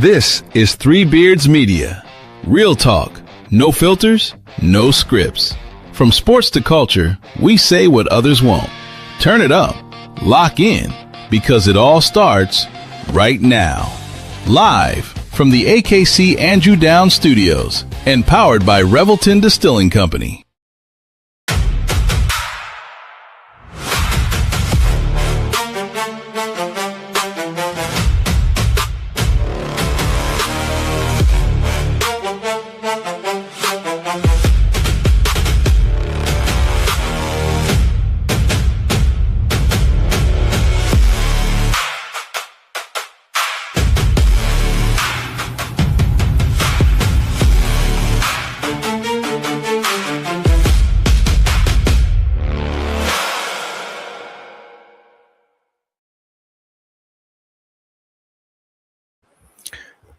This is Three Beards Media. Real talk, no filters, no scripts. From sports to culture, we say what others won't. Turn it up, lock in, because it all starts right now. Live from the AKC Andrew Downs Studios and powered by Revelton Distilling Company.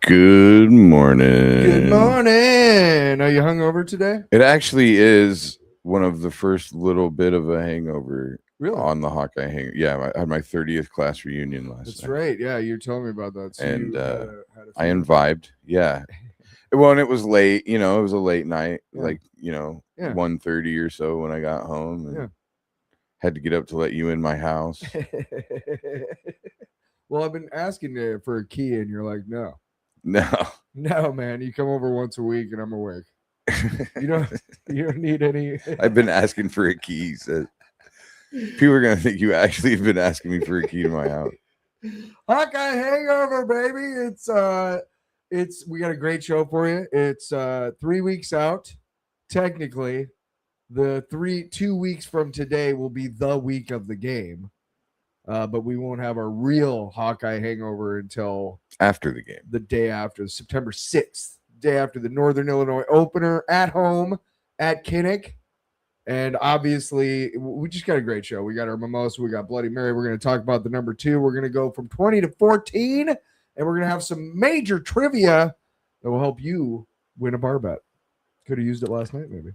Good morning. Good morning. Are you hungover today? It actually is one of the first little bit of a hangover Really? on the Hawkeye hangover. Yeah, I had my 30th class reunion last night. That's right. Yeah, you're telling me about that. So And you I imbibed. Yeah. Well, and it was late. You know, it was a late night, Yeah. like, Yeah. 1:30 or so when I got home. And Yeah. had to get up to let you in my house. Well, I've been asking you for a key, and you're like, no, man. You come over once a week, and I'm awake. You don't need any. I've been asking for a key. So people are gonna think you actually have been asking me for a key to my house. Hawkeye Hangover, baby. It's we got a great show for you. It's 3 weeks out. Technically, the 2 weeks from today will be the week of the game. But we won't have our real Hawkeye Hangover until After the game. the day after, September 6th, day after the Northern Illinois opener at home at Kinnick. And obviously, we just got a great show. We got our mimosa, we got Bloody Mary. We're going to talk about the number 2. We're going to go from 20 to 14, and we're going to have some major trivia that will help you win a bar bet. Could have used it last night, maybe.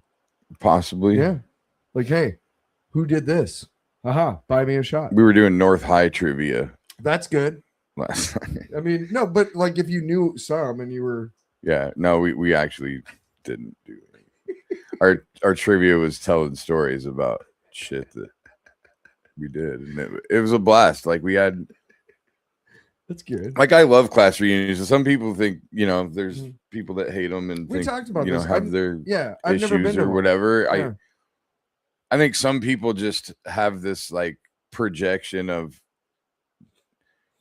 Possibly. Yeah. Like, hey, who did this? Buy me a shot. We were doing North High trivia That's good. last night. I mean, no, but like if you knew some and you were Yeah, no, we actually didn't do it. Our trivia was telling stories about shit that we did, and it was a blast. Like we had, that's good. like I love class reunions. Some people think there's people that hate them and We think talked about have this. their I've never been issues to or one. whatever. Yeah. I think some people just have this like projection of,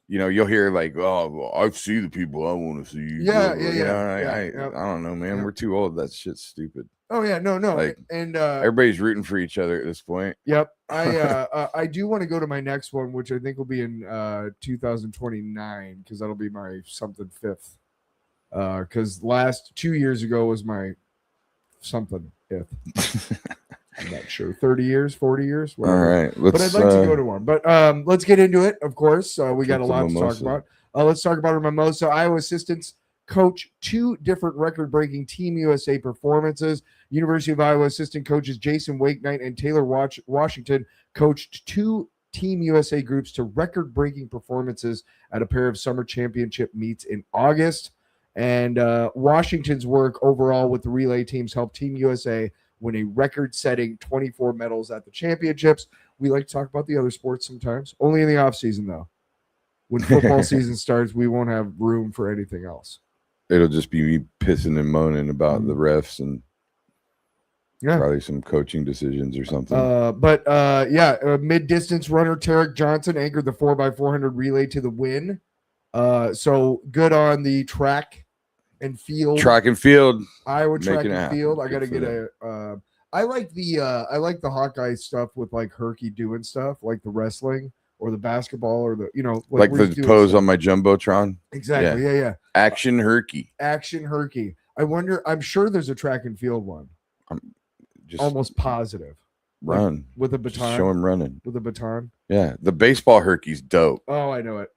you'll hear like, oh, well, I see the people I want to see. Yeah. I don't know, man. Yeah. We're too old. That shit's stupid. Oh yeah, no. Like, and everybody's rooting for each other at this point. yep. I do want to go to my next one, which I think will be in 2029, because that'll be my something 5th. Because last 2 years ago was my something 5th. I'm not sure. 30 years, 40 years. Whatever. All right. But I'd like to go to one. But let's get into it, of course. We got a lot to talk about. Let's talk about our mimosa. Iowa assistants coach 2 different record-breaking Team USA performances. University of Iowa assistant coaches Jason Wakenight and Taylor Washington coached 2 Team USA groups to record-breaking performances at a pair of summer championship meets in August. And Washington's work overall with the relay teams helped Team USA win a record-setting 24 medals at the championships. We like to talk about the other sports sometimes, only in the offseason, though. When football season starts, we won't have room for anything else. It'll just be me pissing and moaning about the refs and probably some coaching decisions or something. Mid-distance runner Tarek Johnson anchored the 4x400 relay to the win. So good on the track and field. Iowa track and field. I got to get I like the Hawkeye stuff with like Herky doing stuff like the wrestling or the basketball or the like the pose on my jumbotron. Exactly. Yeah. Action Herky. I wonder. I'm sure there's a track and field one. I'm just almost positive. Run like, with a baton. Just show him running with a baton. Yeah, the baseball Herky's dope. Oh, I know it.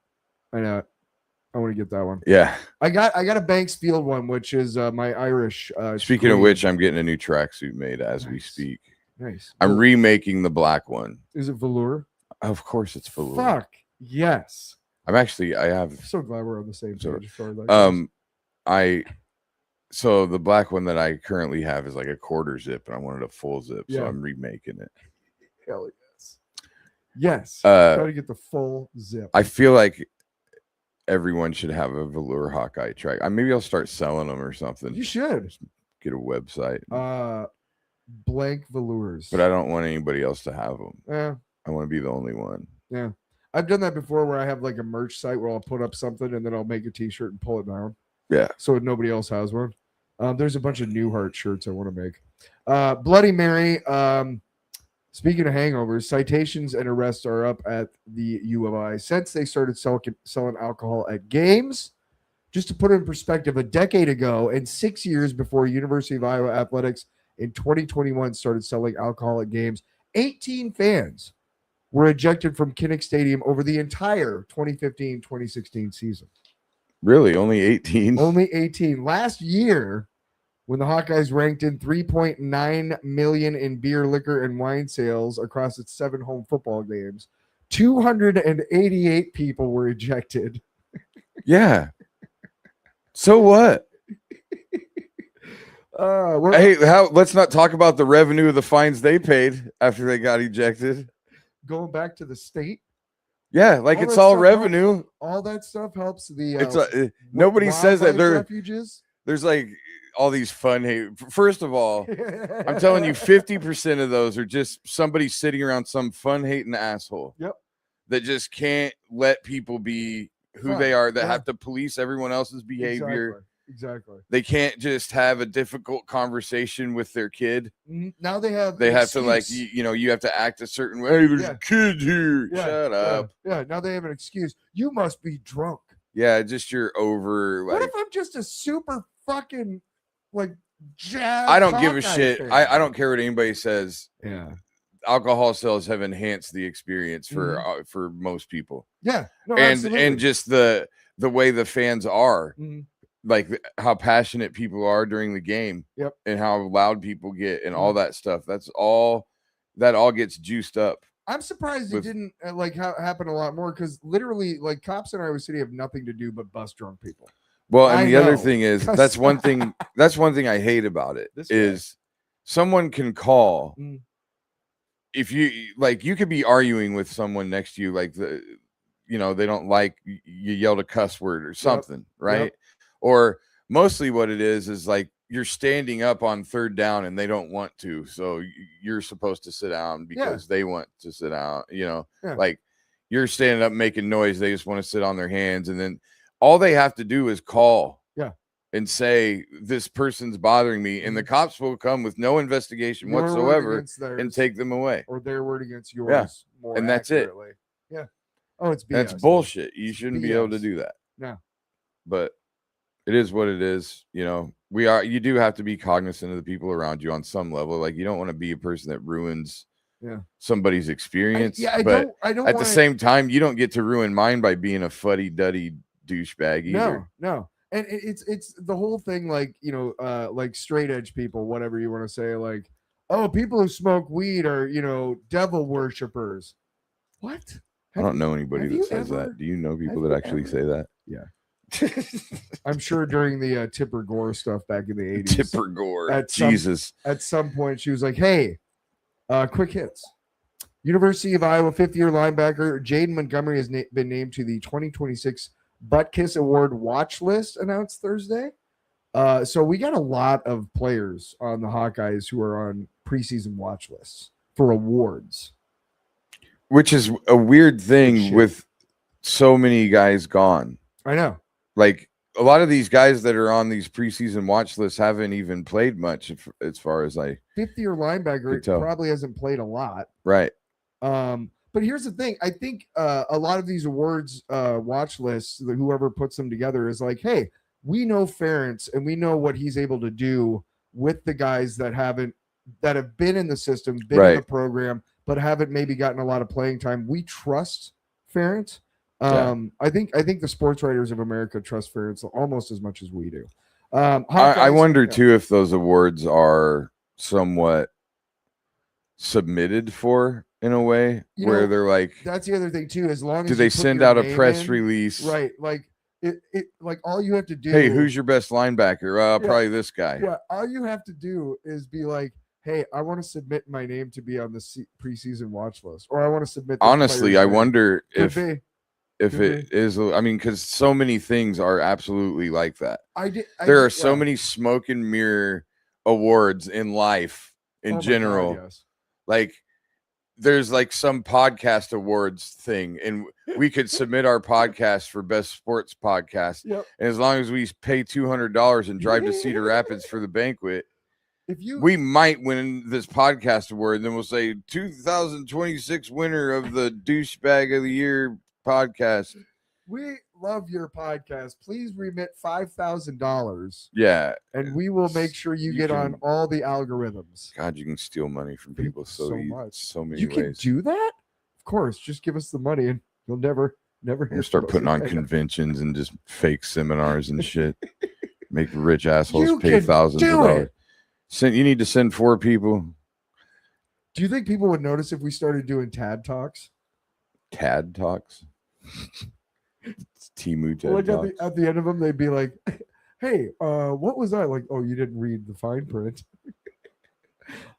I want to get that one. Yeah. I got a Banks Field one, which is my Irish. Speaking of which, I'm getting a new tracksuit made as we speak. Nice. I'm remaking the black one. Is it velour? Of course it's velour. Fuck yes. I have. I'm so glad we're on the same page. As far as that goes. So the black one that I currently have is like a quarter zip, and I wanted a full zip, so I'm remaking it. Hell yes. Yes. Try to get the full zip. I feel like everyone should have a velour Hawkeye track. Maybe I'll start selling them or something. You should. Just get a website. Blank velours. But I don't want anybody else to have them. Yeah. I want to be the only one. Yeah. I've done that before where I have like a merch site where I'll put up something and then I'll make a t-shirt and pull it down. Yeah. So nobody else has one. There's a bunch of Newhart shirts I want to make. Bloody Mary. Speaking of hangovers, citations and arrests are up at the U of I since they started selling alcohol at games. Just to put it in perspective, a decade ago and 6 years before University of Iowa Athletics in 2021 started selling alcohol at games, 18 fans were ejected from Kinnick Stadium over the entire 2015-2016 season. Really? Only 18? Only 18. Last year, when the Hawkeyes ranked in $3.9 million in beer, liquor, and wine sales across its 7 home football games, 288 people were ejected. Yeah. So what? Let's not talk about the revenue of the fines they paid after they got ejected. Going back to the state. Yeah, like it's all revenue. All that stuff helps the. Nobody says that refuges. There's like all these fun hate. First of all, I'm telling you, 50% of those are just somebody sitting around some fun hating asshole. Yep. That just can't let people be who they are. That have to police everyone else's behavior. Exactly. They can't just have a difficult conversation with their kid. Now they have to like you have to act a certain way. Hey, there's a kid here. Shut up. Yeah. Now they have an excuse. You must be drunk. Yeah, just you're over. What if I'm just a super fucking like jazz? I don't give a shit. I don't care what anybody says. Yeah. Alcohol sales have enhanced the experience for most people. Yeah. No, and just the way the fans are. Like how passionate people are during the game, and how loud people get, and all that stuff. That all gets juiced up. I'm surprised it didn't happen a lot more, because literally, like, cops in Iowa City have nothing to do but bust drunk people. Well, and the other thing is that's one thing I hate about it is someone can call if you could be arguing with someone next to you, like they don't like you yelled a cuss word or something, right? Or mostly what it is like you're standing up on third down and they don't want to. So you're supposed to sit down because they want to sit down, like you're standing up making noise. They just want to sit on their hands. And then all they have to do is call and say, this person's bothering me. And the cops will come with no investigation whatsoever and take them away. Or their word against yours. More and that's accurately. Yeah. Oh, it's BS. That's bullshit. You shouldn't be able to do that. No. But it is what it is. You do have to be cognizant of the people around you on some level. Like you don't want to be a person that ruins somebody's experience. But at the same time, you don't get to ruin mine by being a fuddy-duddy douchebag either. No. And it's the whole thing, like, like straight edge people, whatever you want to say, like, oh, people who smoke weed are, devil worshippers. What? I don't know anybody that says that. Do you know people that actually say that? Yeah. I'm sure during the Tipper Gore stuff back in the 80s. Tipper Gore. Jesus. At some point, she was like, hey, quick hits. University of Iowa fifth-year linebacker Jaden Montgomery has been named to the 2026 Butt Kiss Award watch list, announced Thursday. So we got a lot of players on the Hawkeyes who are on preseason watch lists for awards. Which is a weird thing with so many guys gone. I know. Like a lot of these guys that are on these preseason watch lists haven't even played much as far as fifth-year linebacker probably hasn't played a lot. Right. But here's the thing. I think a lot of these awards watch lists, whoever puts them together is like, hey, we know Ferentz and we know what he's able to do with the guys that have been in the system, been in the program, but haven't maybe gotten a lot of playing time. We trust Ferentz. I think the sports writers of America trust Ferentz almost as much as we do. I wonder too if those awards are somewhat submitted for in a way where they're like, that's the other thing too. As long as do they send out a press release? Right. Like it like all you have to do. Hey, who's your best linebacker? Probably this guy. Yeah. All you have to do is be like, hey, I want to submit my name to be on the preseason watch list, or I want to submit. Honestly, I wonder if it is. I mean, because so many things are absolutely like that. There are so many smoke and mirror awards in life in general. God, yes. Like, there's like some podcast awards thing, and we could submit our podcast for best sports podcast. Yep. And as long as we pay $200 and drive to Cedar Rapids for the banquet, we might win this podcast award. And then we'll say 2026 winner of the douchebag of the year podcast. We love your podcast. Please remit $5,000. Yeah. And we will make sure you get on all the algorithms. God, you can steal money from people so many ways. You can do that? Of course. Just give us the money and you'll never We'll start putting on conventions and just fake seminars and shit. Make rich assholes pay thousands of dollars. You need to send 4 people. Do you think people would notice if we started doing TAD Talks? TAD Talks? Timu TED Talks. At the end of them, they'd be like, hey, what was I like? Oh, you didn't read the fine print.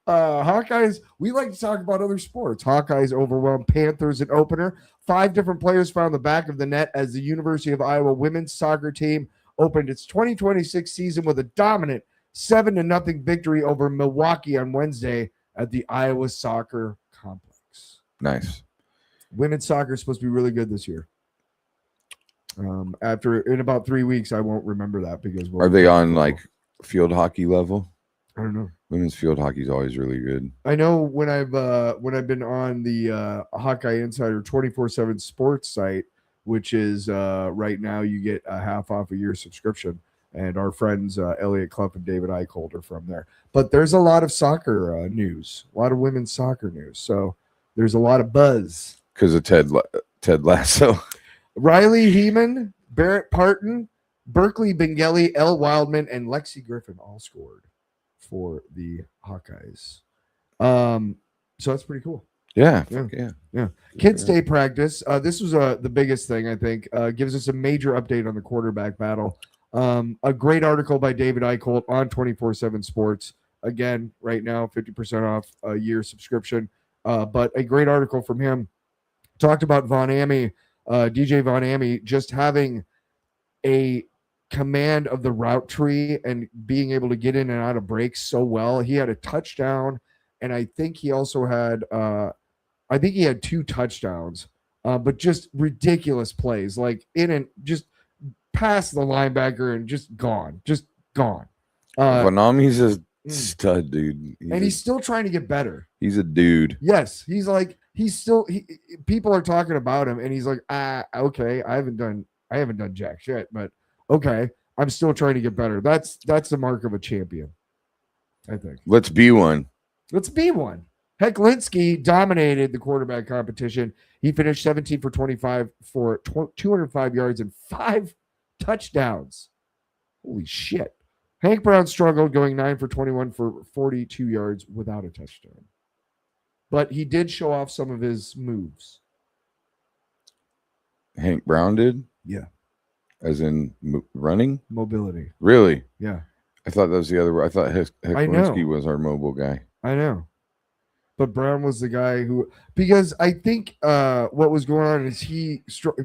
Hawkeyes, we like to talk about other sports. Hawkeyes overwhelmed Panthers in opener. 5 different players found the back of the net as the University of Iowa women's soccer team opened its 2026 season with a dominant 7-0 victory over Milwaukee on Wednesday at the Iowa Soccer Complex. Nice. Women's soccer is supposed to be really good this year. In about 3 weeks, I won't remember that because are they on like field hockey level? I don't know. Women's field hockey is always really good. I know when I've been on the Hawkeye Insider 24/7 sports site, which is right now you get a half off a year subscription, and our friends Elliot Clough and David Eicholt are from there. But there's a lot of soccer news, a lot of women's soccer news. So there's a lot of buzz because of Ted Lasso. Riley Heeman, Barrett Parton, Berkeley Bengelli, Elle Wildman, and Lexi Griffin all scored for the Hawkeyes. So that's pretty cool. Yeah. Kids Day practice. This was the biggest thing, I think. Gives us a major update on the quarterback battle. A great article by David Eicholt on 24/7 Sports. Again, right now, 50% off a year subscription. But a great article from him. Talked about Von Amy, DJ Von Amy, just having a command of the route tree and being able to get in and out of breaks so well. He had a touchdown, and I think he also had 2 touchdowns, but just ridiculous plays, like in and just past the linebacker and just gone. Von Amy's a stud, dude. He's still trying to get better. He's a dude. Yes, people are talking about him, and he's like, okay, I haven't done jack shit, but okay, I'm still trying to get better. That's the mark of a champion, I think. Let's be one. Hecklinski dominated the quarterback competition. He finished 17 for 25 for 205 yards and 5 touchdowns. Holy shit. Hank Brown struggled, going 9 for 21 for 42 yards without a touchdown. But he did show off some of his moves. Hank Brown did? Yeah. As in running? Mobility. Really? Yeah. I thought that was the other way. I thought Hecklinski was our mobile guy. I know. But Brown was the guy because I think what was going on is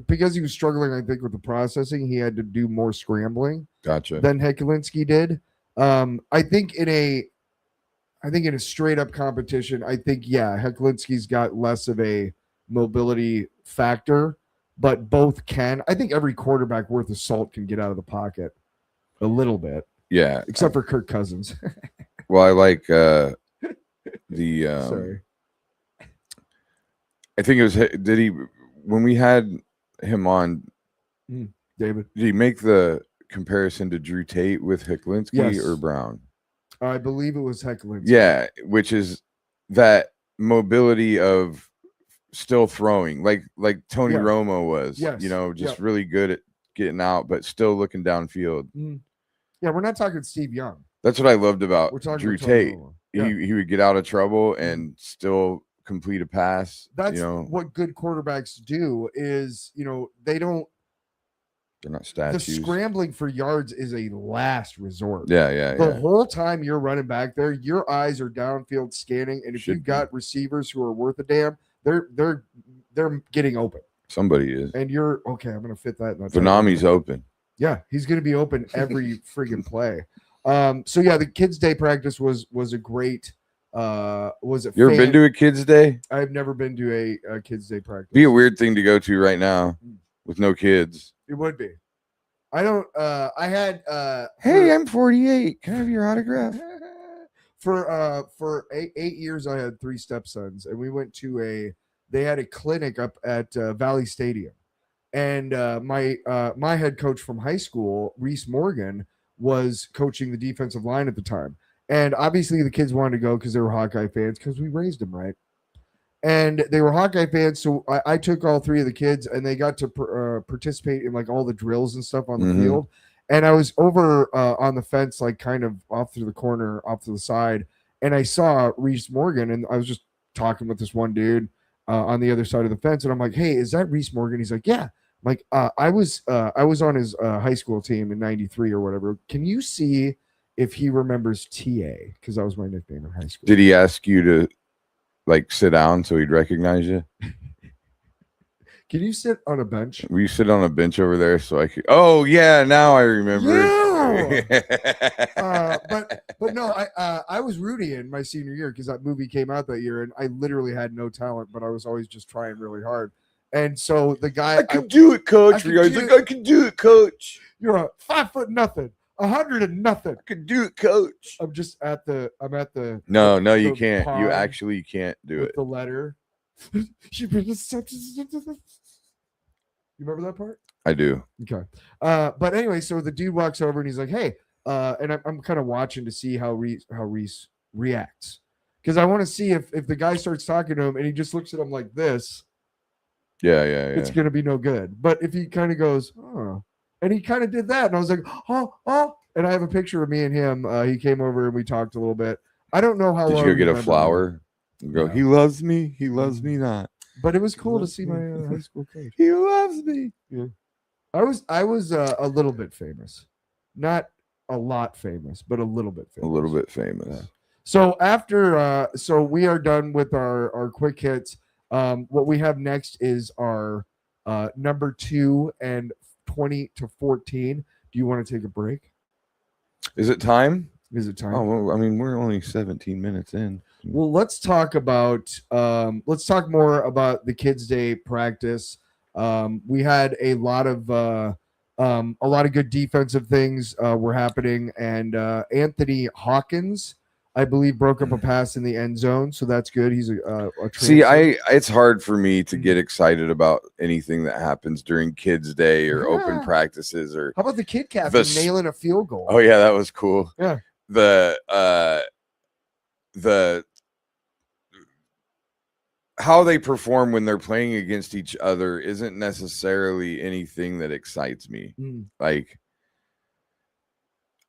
because he was struggling, I think, with the processing, he had to do more scrambling. Gotcha. Than Hecklinski did. I think in a straight up competition, Hecklinski's got less of a mobility factor, but both can. I think every quarterback worth of salt can get out of the pocket a little bit. Yeah. Except for Kirk Cousins. Well, I like sorry. I think it was when we had him on, David, did he make the comparison to Drew Tate with Hecklinski or Brown? I believe it was Hecklinski. Yeah, which is that mobility of still throwing, like Tony Romo was. Yes. Just really good at getting out, but still looking downfield. Yeah, we're not talking Steve Young. That's what I loved about Drew Tate. he would get out of trouble and still complete a pass. That's what good quarterbacks do is, they're not statues. The scrambling for yards is a last resort. The whole time you're running back there, your eyes are downfield scanning, and if you've got receivers who are worth a damn, they're getting open. Somebody is. And you're okay. I'm gonna fit that. Vanami's open. Yeah, he's gonna be open every friggin' play. So yeah, the kids' day practice was a great. Was it? You ever been to a kids' day? I've never been to a kids' day practice. Be a weird thing to go to right now with no kids. It would be. I don't. I had. Hey, I'm 48. Can I have your autograph? For 8 years, I had 3 stepsons, and we went to they had a clinic up at Valley Stadium, and my head coach from high school, Reese Morgan, was coaching the defensive line at the time, and obviously the kids wanted to go because they were Hawkeye fans because we raised them right, and they were Hawkeye fans. So I took all 3 of the kids, and they got to participate in like all the drills and stuff on the field. And I was over on the fence, like kind of off to the corner, off to the side, and I saw Reese Morgan, and I was just talking with this one dude on the other side of the fence, and I'm like, "Hey, is that Reese Morgan?" He's like, "Yeah." I'm like, I was on his high school team in '93 or whatever. Can you see if he remembers TA? Because that was my nickname in high school. Did he ask you to like sit down so he'd recognize you? Can you sit on a bench? Will you sit on a bench over there so I could? Oh yeah, now I remember. Yeah. But no, I was Rudy in my senior year because that movie came out that year, and I literally had no talent, but I was always just trying really hard. And so the guy, I can do it, coach. He's like, I can do it, coach. You're a 5 foot nothing, 100 and nothing. I can do it, coach. I'm at the. No, you can't. You actually can't do it. The letter. She been accepted. You remember that part? I do. Okay. But anyway, so the dude walks over and he's like, "Hey," and I'm kind of watching to see how Reese reacts, because I want to see if the guy starts talking to him and he just looks at him like this. Yeah. It's gonna be no good. But if he kind of goes, "Oh," and he kind of did that, and I was like, "Oh," and I have a picture of me and him. He came over and we talked a little bit. I don't know how long. Did you go get a flower? And go, he loves me. He loves me not. But it was cool to see my high school coach. He loves me. Yeah, I was a little bit famous, not a lot famous, but a little bit famous. A little bit famous. Yeah. So after, so we are done with our quick hits. What we have next is our number 2 and 20 to 14. Do you want to take a break? Is it time? Is it time? Oh, well, I mean, we're only 17 minutes in. Well, let's talk more about the kids' day practice. We had a lot of good defensive things were happening, and Anthony Hawkins, I believe, broke up a pass in the end zone, so that's good. He's a see. It's hard for me to get excited about anything that happens during kids' day or open practices. Or how about the kid captain nailing a field goal? Oh yeah, that was cool. Yeah. The how they perform when they're playing against each other isn't necessarily anything that excites me. Like,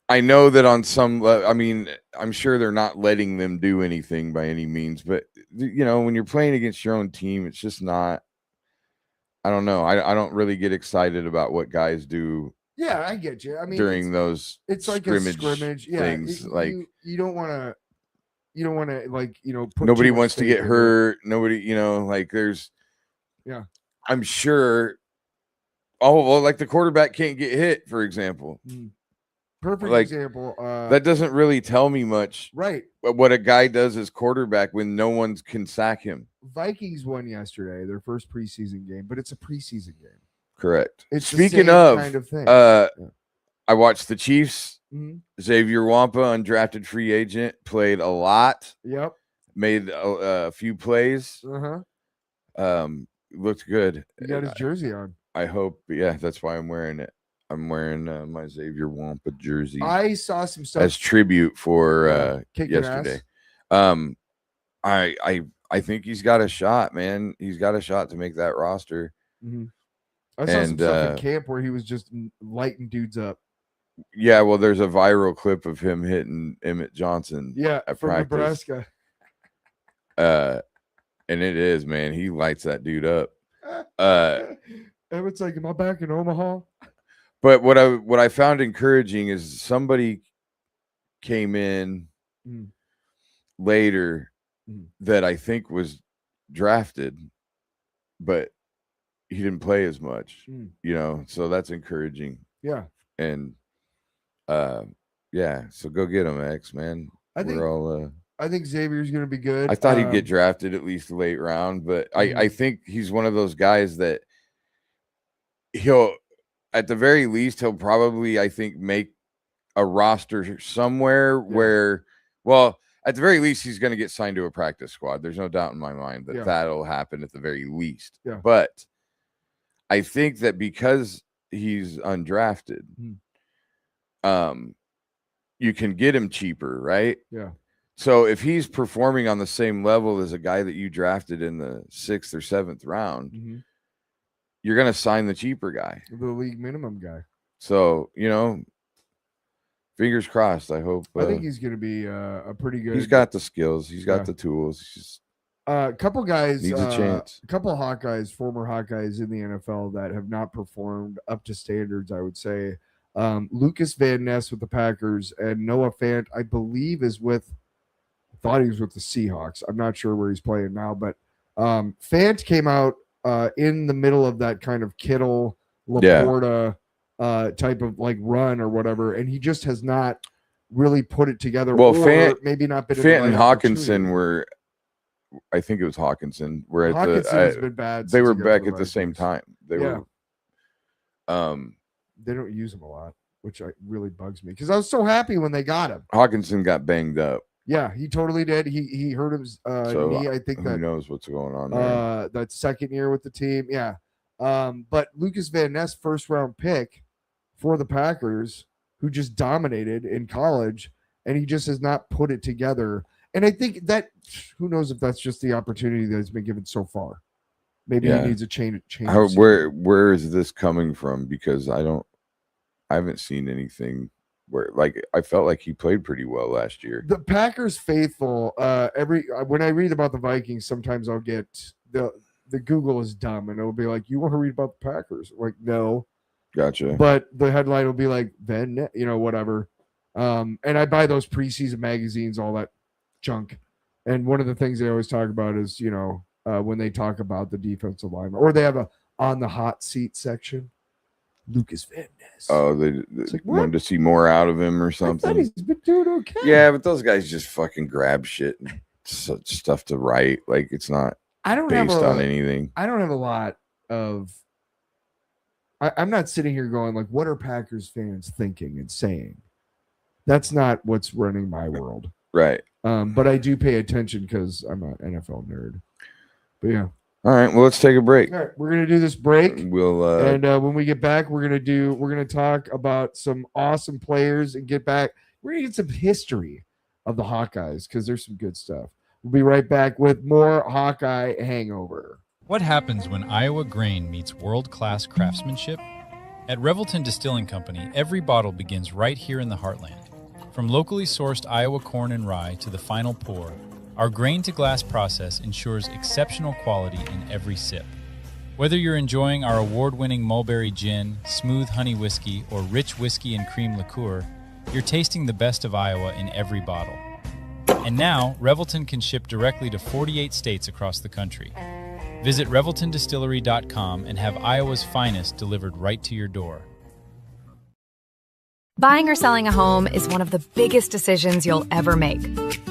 I know that on some I mean, I'm sure they're not letting them do anything by any means, but when you're playing against your own team, it's just not. I don't know. I don't really get excited about what guys do. Yeah, I get you. I mean, during it's like a scrimmage. Yeah, things. You don't want to. You don't want to put nobody wants to get hurt. Nobody, like there's. Yeah, I'm sure. Oh well, like the quarterback can't get hit, for example. Perfect example. That doesn't really tell me much, right? What a guy does as quarterback when no one can sack him. Vikings won yesterday, their first preseason game, but it's a preseason game. Correct. It's Speaking of, kind of thing. I watched the Chiefs. Xavier Wampa, undrafted free agent, played a lot. Yep. Made a few plays. Looked good. You got his jersey on. I hope. Yeah, that's why I'm wearing it. I'm wearing my Xavier Wampa jersey. I saw some stuff as tribute for yesterday. I think he's got a shot, man. He's got a shot to make that roster. I saw some stuff in camp where he was just lighting dudes up. Yeah, well, there's a viral clip of him hitting Emmett Johnson. Yeah, at from practice. Nebraska. And it is, man. He lights that dude up. Emmett's like, am I back in Omaha? But what I found encouraging is somebody came in later that I think was drafted, but he didn't play as much, you know, so that's encouraging. Yeah. And yeah, so go get him, X, man. I think Xavier's going to be good. I thought he'd get drafted at least late round, but I think he's one of those guys that he'll, at the very least, he'll probably, I think, make a roster somewhere where, well, at the very least, he's going to get signed to a practice squad. There's no doubt in my mind that that'll happen at the very least. Yeah. But I think that because he's undrafted, you can get him cheaper, right? Yeah. So if he's performing on the same level as a guy that you drafted in the 6th or 7th round, you're going to sign the cheaper guy, the league minimum guy. So, you know, fingers crossed. I hope. I think he's going to be a pretty good. He's got the skills. He's got the tools. He's just a couple guys needs a chance. A couple of Hawkeyes, former Hawkeyes in the NFL that have not performed up to standards, I would say. Lucas Van Ness with the Packers and Noah Fant, I believe, is with. I thought he was with the Seahawks. I'm not sure where he's playing now, but Fant came out in the middle of that kind of Kittle, Laporta type of like run or whatever, and he just has not really put it together. Well, Fant, maybe not been. Fant and Hawkinson were, I think it was Hawkinson. Were at Hawkinson's been bad. They were back at the same time. They were. They don't use him a lot, which really bugs me because I was so happy when they got him. Hawkinson got banged up. Yeah, he totally did. He hurt his knee. I think who knows what's going on there. That second year with the team. Yeah. But Lucas Van Ness, first round pick for the Packers, who just dominated in college, and he just has not put it together. And I think that who knows if that's just the opportunity that has been given so far. Maybe he needs a change. Where is this coming from? Because I haven't seen anything where, like, I felt like he played pretty well last year. The Packers faithful, when I read about the Vikings, sometimes I'll get the Google is dumb and it'll be like, you want to read about the Packers? Like, no. Gotcha. But the headline will be like, then, you know, whatever. And I buy those preseason magazines, all that junk. And one of the things they always talk about is, you know, when they talk about the defensive lineman, or they have a on the hot seat section. Lucas Van Ness. Oh, they like, wanted to see more out of him or something. I thought he's been doing okay. Yeah, but those guys just fucking grab shit and stuff to write. Like, it's not based on anything. I don't have a lot of. I'm not sitting here going like, what are Packers fans thinking and saying? That's not what's running my world. Right. But I do pay attention because I'm an NFL nerd. But yeah. All right, well, let's take a break. All right, we're gonna do this break. We'll and when we get back, we're gonna talk about some awesome players and get back. We're gonna get some history of the Hawkeyes because there's some good stuff. We'll be right back with more Hawkeye Hangover. What happens when Iowa grain meets world-class craftsmanship? At Revelton Distilling Company, every bottle begins right here in the heartland. From locally sourced Iowa corn and rye to the final pour, our grain-to-glass process ensures exceptional quality in every sip. Whether you're enjoying our award-winning mulberry gin, smooth honey whiskey, or rich whiskey and cream liqueur, you're tasting the best of Iowa in every bottle. And now, Revelton can ship directly to 48 states across the country. Visit ReveltonDistillery.com and have Iowa's finest delivered right to your door. Buying or selling a home is one of the biggest decisions you'll ever make.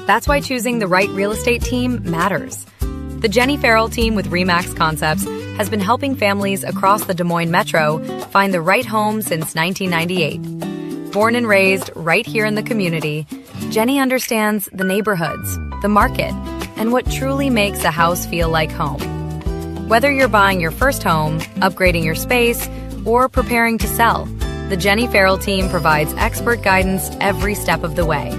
That's why choosing the right real estate team matters. The Jenny Farrell team with RE/MAX Concepts has been helping families across the Des Moines metro find the right home since 1998. Born and raised right here in the community, Jenny understands the neighborhoods, the market, and what truly makes a house feel like home. Whether you're buying your first home, upgrading your space, or preparing to sell, the Jenny Farrell team provides expert guidance every step of the way,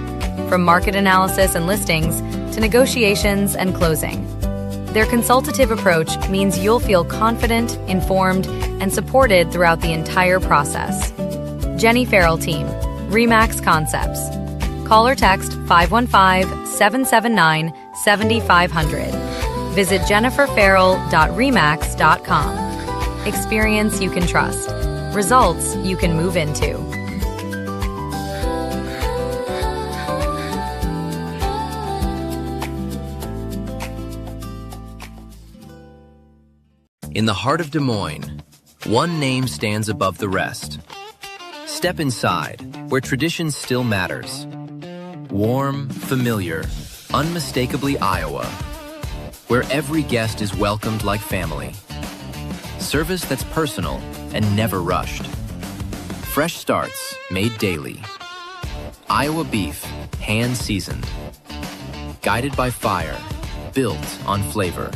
from market analysis and listings to negotiations and closing. Their consultative approach means you'll feel confident, informed, and supported throughout the entire process. Jenny Farrell Team, RE/MAX Concepts. Call or text 515-779-7500. Visit jenniferfarrell.remax.com. Experience you can trust. Results you can move into. In the heart of Des Moines, one name stands above the rest. Step inside, where tradition still matters. Warm, familiar, unmistakably Iowa, where every guest is welcomed like family. Service that's personal and never rushed. Fresh starts made daily. Iowa beef, hand-seasoned. Guided by fire, built on flavor.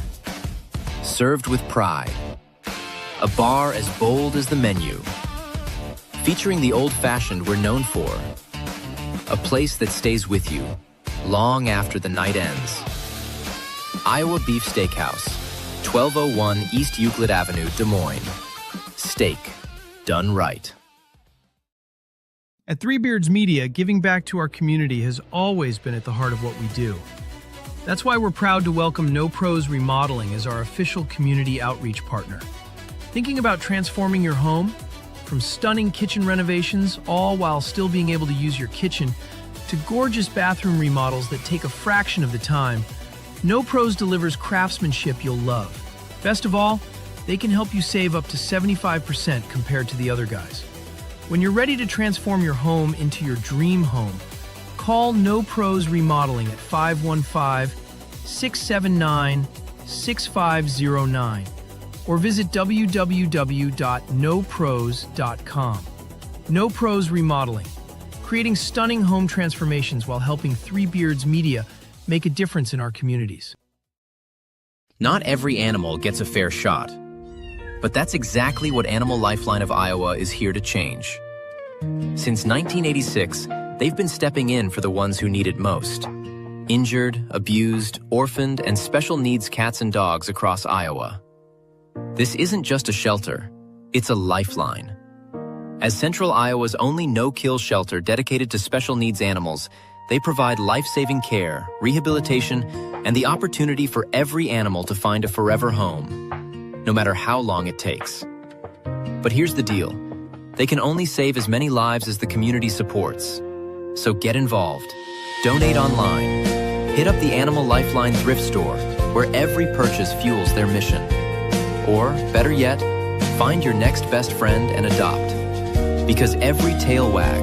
Served with pride. A bar as bold as the menu. Featuring the old-fashioned we're known for. A place that stays with you long after the night ends. Iowa Beef Steakhouse, 1201 East Euclid Avenue, Des Moines. Steak done right. At Three Beards Media, giving back to our community has always been at the heart of what we do. That's why we're proud to welcome No Pros Remodeling as our official community outreach partner. Thinking about transforming your home? From stunning kitchen renovations, all while still being able to use your kitchen, to gorgeous bathroom remodels that take a fraction of the time, No Pros delivers craftsmanship you'll love. Best of all, they can help you save up to 75% compared to the other guys. When you're ready to transform your home into your dream home, call No Pros Remodeling at 515-679-6509 or visit www.nopros.com. No Pros Remodeling, creating stunning home transformations while helping Three Beards Media make a difference in our communities. Not every animal gets a fair shot, but that's exactly what Animal Lifeline of Iowa is here to change. Since 1986, they've been stepping in for the ones who need it most. Injured, abused, orphaned, and special needs cats and dogs across Iowa. This isn't just a shelter, it's a lifeline. As Central Iowa's only no-kill shelter dedicated to special needs animals, they provide life-saving care, rehabilitation, and the opportunity for every animal to find a forever home, no matter how long it takes. But here's the deal. They can only save as many lives as the community supports. So get involved. Donate online. Hit up the Animal Lifeline thrift store, where every purchase fuels their mission. Or, better yet, find your next best friend and adopt. Because every tail wag,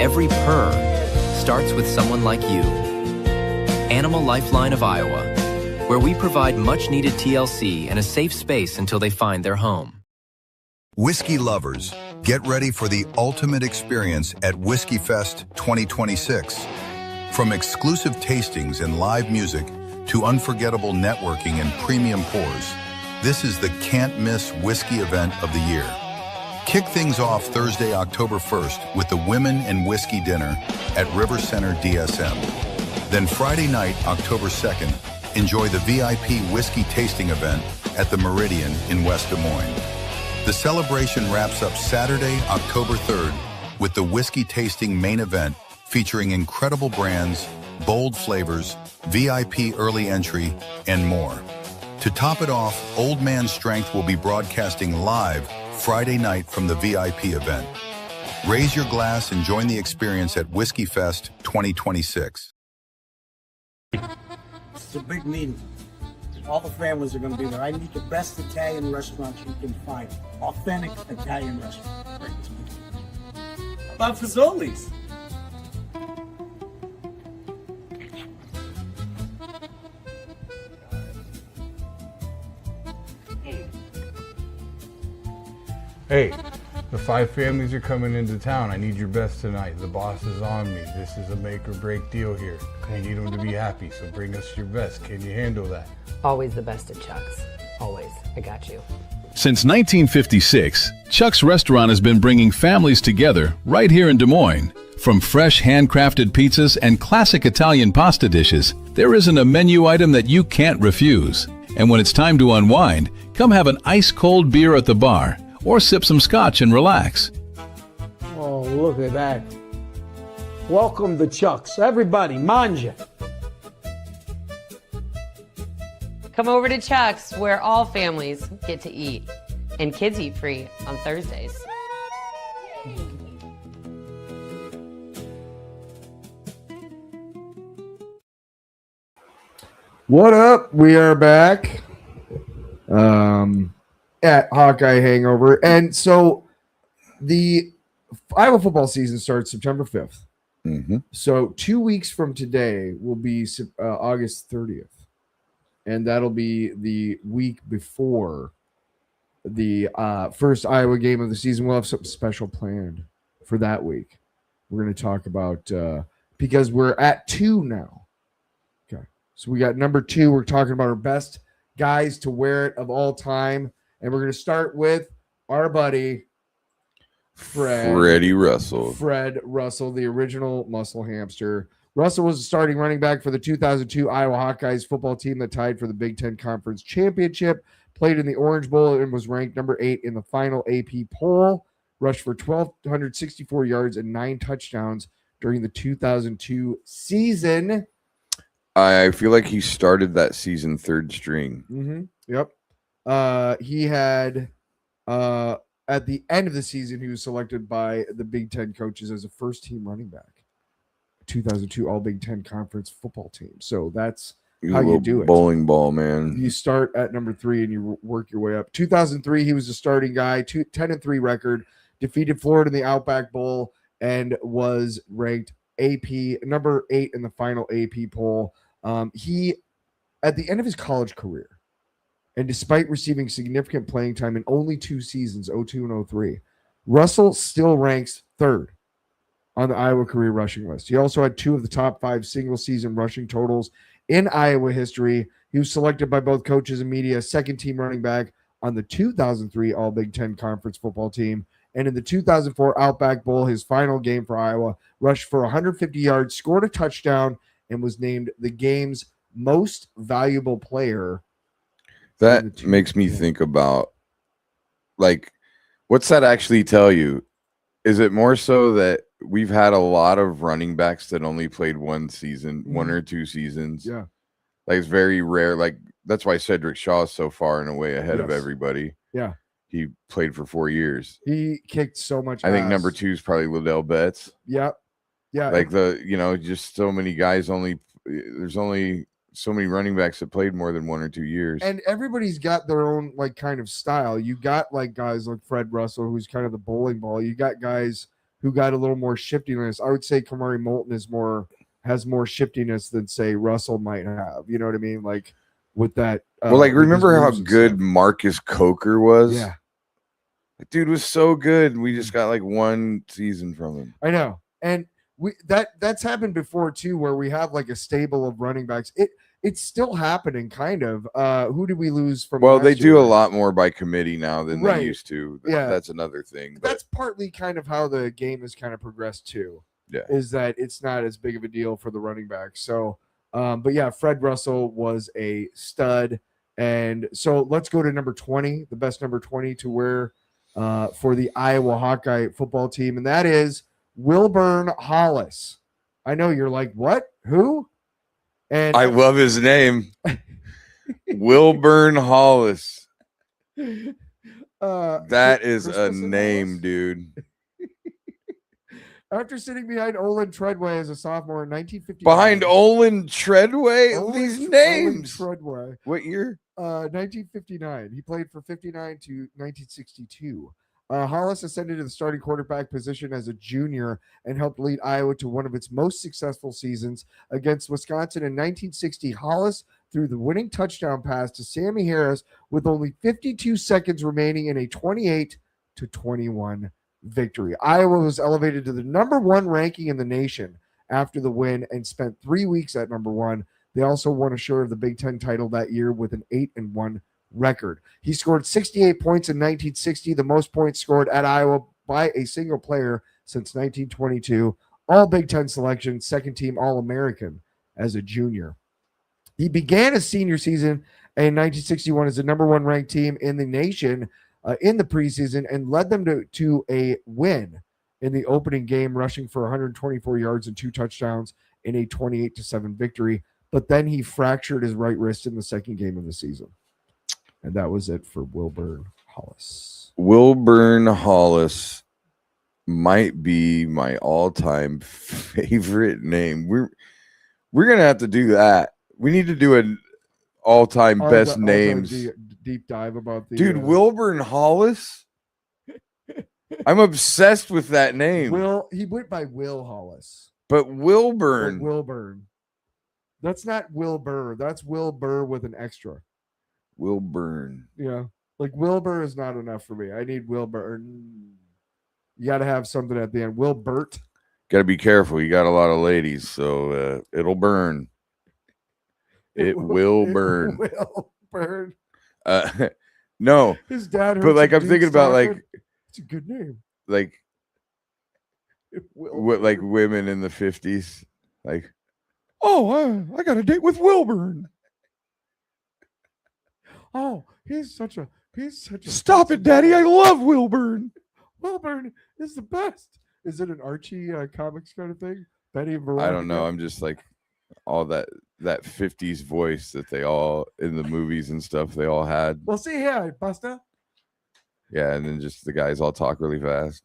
every purr, starts with someone like you. Animal Lifeline of Iowa, where we provide much-needed TLC and a safe space until they find their home. Whiskey lovers, get ready for the ultimate experience at Whiskey Fest 2026. From exclusive tastings and live music to unforgettable networking and premium pours, this is the can't-miss whiskey event of the year. Kick things off Thursday, October 1st with the Women in Whiskey Dinner at River Center DSM. Then Friday night, October 2nd, enjoy the VIP whiskey tasting event at the Meridian in West Des Moines. The celebration wraps up Saturday, October 3rd with the whiskey tasting main event featuring incredible brands, bold flavors, VIP early entry, and more. To top it off, Old Man Strength will be broadcasting live Friday night from the VIP event. Raise your glass and join the experience at Whiskey Fest 2026. It's a big meeting. All the families are going to be there. I need the best Italian restaurants you can find. Authentic Italian restaurant. How about Fazoli's? Hey, the 5 families are coming into town. I need your best tonight. The boss is on me. This is a make or break deal here. I need them to be happy, so bring us your best. Can you handle that? Always the best at Chuck's. Always. I got you. Since 1956, Chuck's Restaurant has been bringing families together right here in Des Moines. From fresh handcrafted pizzas and classic Italian pasta dishes, there isn't a menu item that you can't refuse. And when it's time to unwind, come have an ice-cold beer at the bar or sip some scotch and relax. Oh, look at that. Welcome the Chucks. Everybody, manja. Come over to Chuck's, where all families get to eat. And kids eat free on Thursdays. What up? We are back at Hawkeye Hangover. And so the Iowa football season starts September 5th. Mm-hmm. So 2 weeks from today will be August 30th. And that'll be the week before the first Iowa game of the season. We'll have something special planned for that week. We're going to talk about because we're at 2 now. Okay. So we got number 2. We're talking about our best guys to wear it of all time. And we're going to start with our buddy Freddie Russell. Fred Russell, the original muscle hamster. Russell was the starting running back for the 2002 Iowa Hawkeyes football team that tied for the Big Ten Conference Championship, played in the Orange Bowl, and was ranked number 8 in the final AP poll. Rushed for 1,264 yards and 9 touchdowns during the 2002 season. I feel like he started that season third string. Mm-hmm. Yep. He had at the end of the season, he was selected by the Big Ten coaches as a first-team running back. 2002 All Big Ten Conference football team. So that's how you do it. Bowling ball, man. You start at number 3 and you work your way up. 2003, he was the starting guy. 10-3 record. Defeated Florida in the Outback Bowl and was ranked AP number 8 in the final AP poll. He, at the end of his college career, and despite receiving significant playing time in only 2 seasons, 02 and 03, Russell still ranks 3rd on the Iowa career rushing list. He also had 2 of the top 5 single-season rushing totals in Iowa history. He was selected by both coaches and media, second-team running back on the 2003 All Big Ten Conference football team. And in the 2004 Outback Bowl, his final game for Iowa, rushed for 150 yards, scored a touchdown, and was named the game's most valuable player. That makes me think about, like, what's that actually tell you? Is it more so that we've had a lot of running backs that only played 1 season, 1 or 2 seasons? Yeah. Like, it's very rare. Like, that's why Cedric Shaw is so far and away ahead of everybody. Yeah. He played for 4 years. He kicked so much I think ass. number 2 is probably Liddell Betts. Yeah. Yeah. Like, just so many guys there's only so many running backs that played more than 1 or 2 years. And everybody's got their own, like, kind of style. You got, like, guys like Fred Russell, who's kind of the bowling ball. You got guys who got a little more shiftiness. I would say Kamari Moulton has more shiftiness than, say, Russell might have. You know what I mean? Like, with that. Remember how good Marcus Coker was? Yeah. The dude was so good. We just got, like, 1 season from him. I know. And that's happened before, too, where we have, like, a stable of running backs. It's still happening, kind of. Who did we lose from? Well, they last do year? a lot more by committee now than Right. they used to. Yeah. That's another thing. That's partly kind of how the game has kind of progressed, too. Yeah. Is that it's not as big of a deal for the running back. So, but yeah, Fred Russell was a stud. And so let's go to number 20, the best number 20 to wear for the Iowa Hawkeye football team. And that is Wilburn Hollis. I know you're like, what? Who? And I love his name. Wilburn Hollis. That is a name, dude. After sitting behind Olin Treadway as a sophomore in 1959. Behind Olin Treadway? These names. Olin Treadway. What year? 1959. He played for 59 to 1962. Hollis ascended to the starting quarterback position as a junior and helped lead Iowa to one of its most successful seasons against Wisconsin in 1960. Hollis threw the winning touchdown pass to Sammy Harris with only 52 seconds remaining in a 28-21 victory. Iowa was elevated to the number 1 ranking in the nation after the win and spent 3 weeks at number 1. They also won a share of the Big Ten title that year with an 8-1 record. He scored 68 points in 1960, the most points scored at Iowa by a single player since 1922. All Big Ten selection, second team All-American as a junior. He began his senior season in 1961 as the number 1 ranked team in the nation in the preseason and led them to a win in the opening game, rushing for 124 yards and 2 touchdowns in a 28-7 victory. But then he fractured his right wrist in the second game of the season. And that was it for Wilburn Hollis. Wilburn Hollis might be my all-time favorite name. We're gonna have to do that. We need to do an all-time best names deep dive about the dude. Wilburn Hollis. I'm obsessed with that name. He went by Will Hollis, but Wilburn. That's not Wilbur. That's Wilbur with an extra. Wilburn. Yeah, like Wilbur is not enough for me. I need Wilbur. You got to have something at the end. Wilbert. Got to be careful. You got a lot of ladies, so it'll burn. It will burn. Will burn. No. His dad. But like I'm thinking about like. It's a good name. Like. What like women in the 50s, like. Oh, I got a date with Wilburn. Oh, he's such a. Stop it, Daddy! I love Wilburn. Wilburn is the best. Is it an Archie comics kind of thing? Betty and Veronica? I don't know. I'm just like all that 50s voice that they all in the movies and stuff they all had. Well, see here, Buster. Yeah, and then just the guys all talk really fast.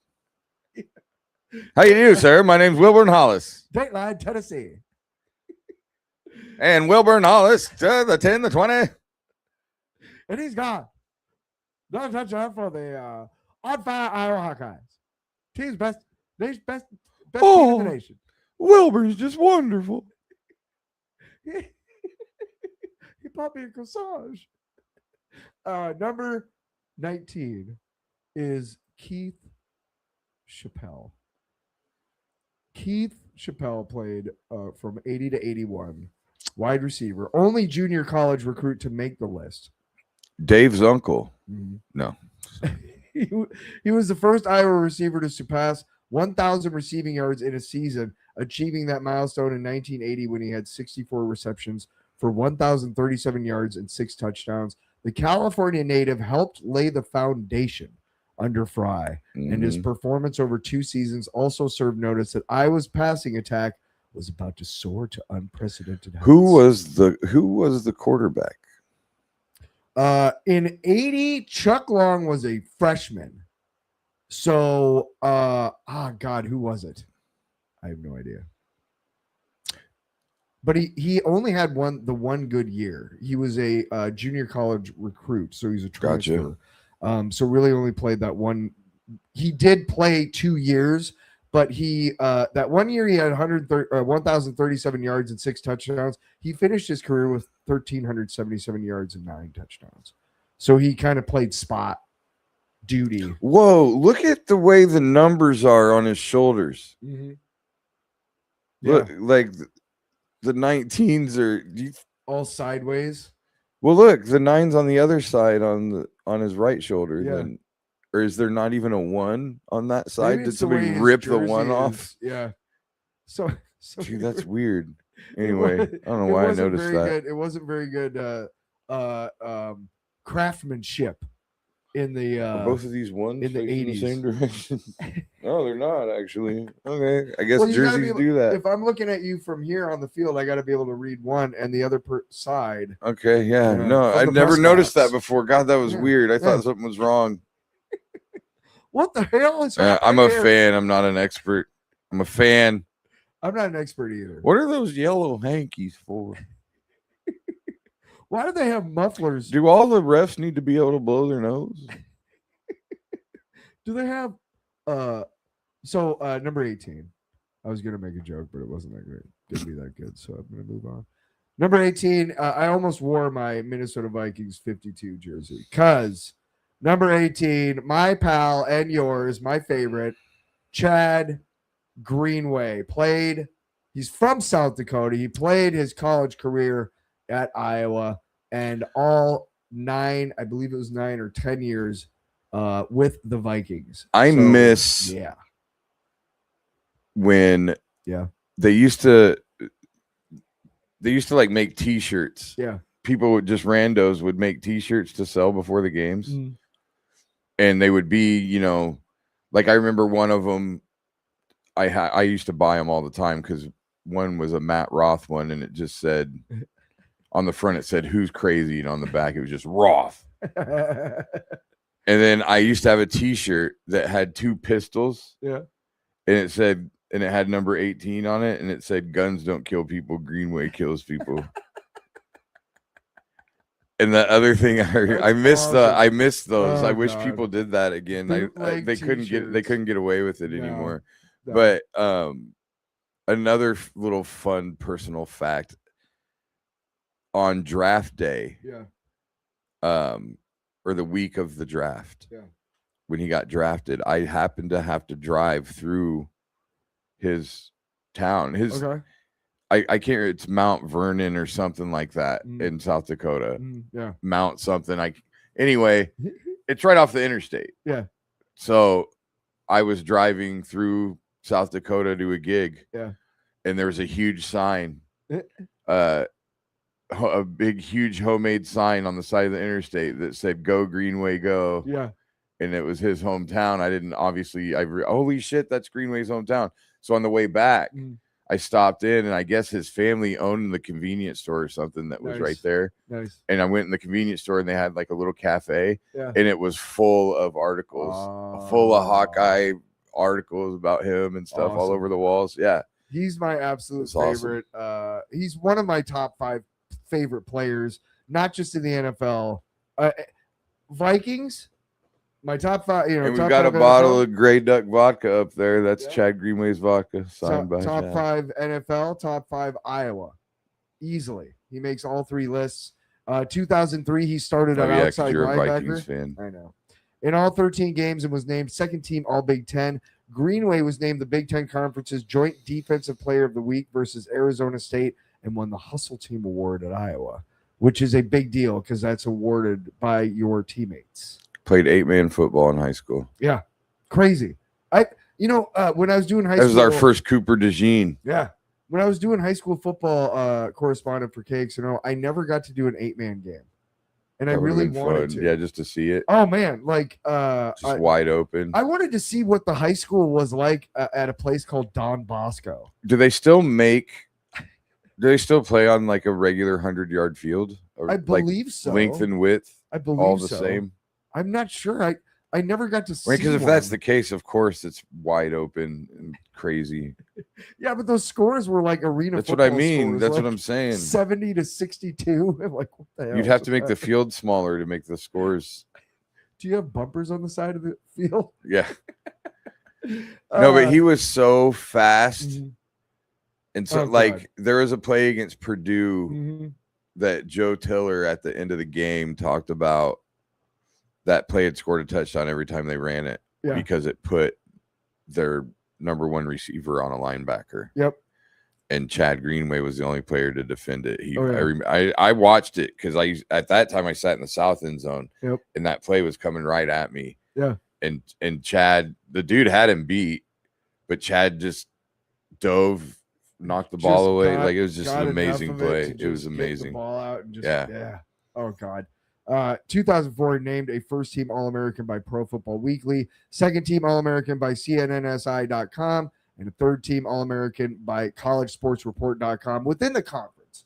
How you do, sir? My name's Wilburn Hollis. Dateline, Tennessee. And Wilburn Hollis to the 10, the 20. And he's gone. No touchdown for the on fire Iowa Hawkeyes. Team's best team in the nation. Wilburn's just wonderful. He bought me a corsage. Number 19 is Keith Chappelle. Keith Chappelle played from 80 to 81. Wide receiver. Only junior college recruit to make the list. Dave's uncle. Mm-hmm. No. He was the first Iowa receiver to surpass 1,000 receiving yards in a season, achieving that milestone in 1980 when he had 64 receptions for 1,037 yards and 6 touchdowns. The California native helped lay the foundation under Fry, and his performance over 2 seasons also served notice that Iowa's passing attack was about to soar to unprecedented heights. Who was the quarterback? In 80, Chuck Long was a freshman. So, God, who was it? I have no idea. But he only had one good year. He was a junior college recruit, so he's a transfer. Gotcha. So really only played that one. He did play 2 years, but he that 1 year he had 1,037 yards and 6 touchdowns. He finished his career with 1,377 yards and 9 touchdowns. So he kind of played spot duty. Whoa, look at the way the numbers are on his shoulders. Mm-hmm. Look, like the 19s are all sideways. Well, look, the 9's on the other side on his right shoulder. Yeah. Then, or is there not even a 1 on that side? Maybe Did it's the way somebody his rip the jersey 1 is. off? Yeah. So Dude, that's weird. Anyway, I don't know why I noticed that. Good. It wasn't very good craftsmanship in the Are both of these ones in the 80s. the same direction. No, they're not actually. Okay, I guess Well, you gotta jerseys be do that. If I'm looking at you from here on the field, I got to be able to read one and the other side. Okay, yeah, no, from I've the never press noticed box. that before. God, that was Yeah, weird. I yeah. thought something was wrong. What the hell is happening I'm a here? fan. I'm not an expert. I'm a fan. I'm not an expert either. What are those yellow hankies for? Why do they have mufflers? Do all the refs need to be able to blow their nose? Do they have number 18? I was gonna make a joke, but it wasn't that great. Didn't be that good, so I'm gonna move on. Number 18, I almost wore my Minnesota Vikings 52 jersey because number 18, my pal and yours, my favorite, Chad Greenway, he's from South Dakota. He played his college career at Iowa and all 9, I believe it was 9 or 10 years with the Vikings. I miss when they used to like make t-shirts. Yeah. People would just randos would make t-shirts to sell before the games. And they would be, like I remember one of them I used to buy them all the time because one was a Matt Roth one, and it just said on the front it said "Who's crazy," and on the back it was just Roth. And then I used to have a T-shirt that had 2 pistols. Yeah. And it said, and it had number 18 on it, and it said, "Guns don't kill people, Greenway kills people." And the other thing, I missed I missed those. I wish people did that again. They couldn't get away with it anymore. No. But another little fun personal fact on draft day. Yeah. Or the week of the draft. Yeah. When he got drafted, I happened to have to drive through his town. I can't. It's Mount Vernon or something like that in South Dakota. Yeah. Mount something. Anyway, it's right off the interstate. Yeah. So I was driving through South Dakota to a gig. Yeah. And there was a huge sign. A big, huge homemade sign on the side of the interstate that said "Go Greenway, go." Yeah. And it was his hometown. I didn't obviously. Holy shit, that's Greenway's hometown. So on the way back, I stopped in, and I guess his family owned the convenience store or something that was right there. Nice. And I went in the convenience store, and they had like a little cafe, and it was full of articles, full of Hawkeye articles about him and stuff all over the walls. Yeah, he's my absolute favorite. Awesome. He's one of my top 5 favorite players, not just in the NFL. Vikings, my top 5. And we've got a bottle of Grey Duck vodka up there. That's Chad Greenway's vodka, signed by top Chad. 5 NFL, top 5 Iowa, easily. He makes all 3 lists. 2003, he started at outside you're linebacker. A Vikings fan. I know. In all 13 games, and was named second team All Big Ten. Greenway was named the Big Ten Conference's Joint Defensive Player of the Week versus Arizona State, and won the Hustle Team Award at Iowa, which is a big deal because that's awarded by your teammates. Played 8-man football in high school. Yeah, crazy. When I was doing high school, that was our first Cooper DeJean. Yeah, when I was doing high school football correspondent for KXNO, I never got to do an 8-man game, and I really wanted to. Yeah, just to see it. Oh man, just wide open. I wanted to see what the high school was like at a place called Don Bosco. Do they still play on like a regular 100-yard field? I believe so. Length and width, I believe all the same. I'm not sure. I never got to see. Because if that's the case, of course it's wide open and crazy. Yeah, but those scores were like arena. That's what I mean. Scores, that's like what I'm saying. 70-62. I'm like, what the hell? You'd have to make the field smaller to make the scores. Do you have bumpers on the side of the field? Yeah. No, but he was so fast. And so, there was a play against Purdue that Joe Tiller at the end of the game talked about. That play had scored a touchdown every time they ran it because it put their number 1 receiver on a linebacker. Yep. And Chad Greenway was the only player to defend it. I watched it because at that time I sat in the south end zone. Yep. And that play was coming right at me. Yeah. And Chad, the dude had him beat, but Chad just dove, knocked the ball away. It was just an amazing play. It was amazing. Get the ball out and yeah. Oh God. 2004 named a first team All-American by Pro Football Weekly, second team All-American by CNNSI.com, and a third team All-American by CollegeSportsReport.com. Within the conference,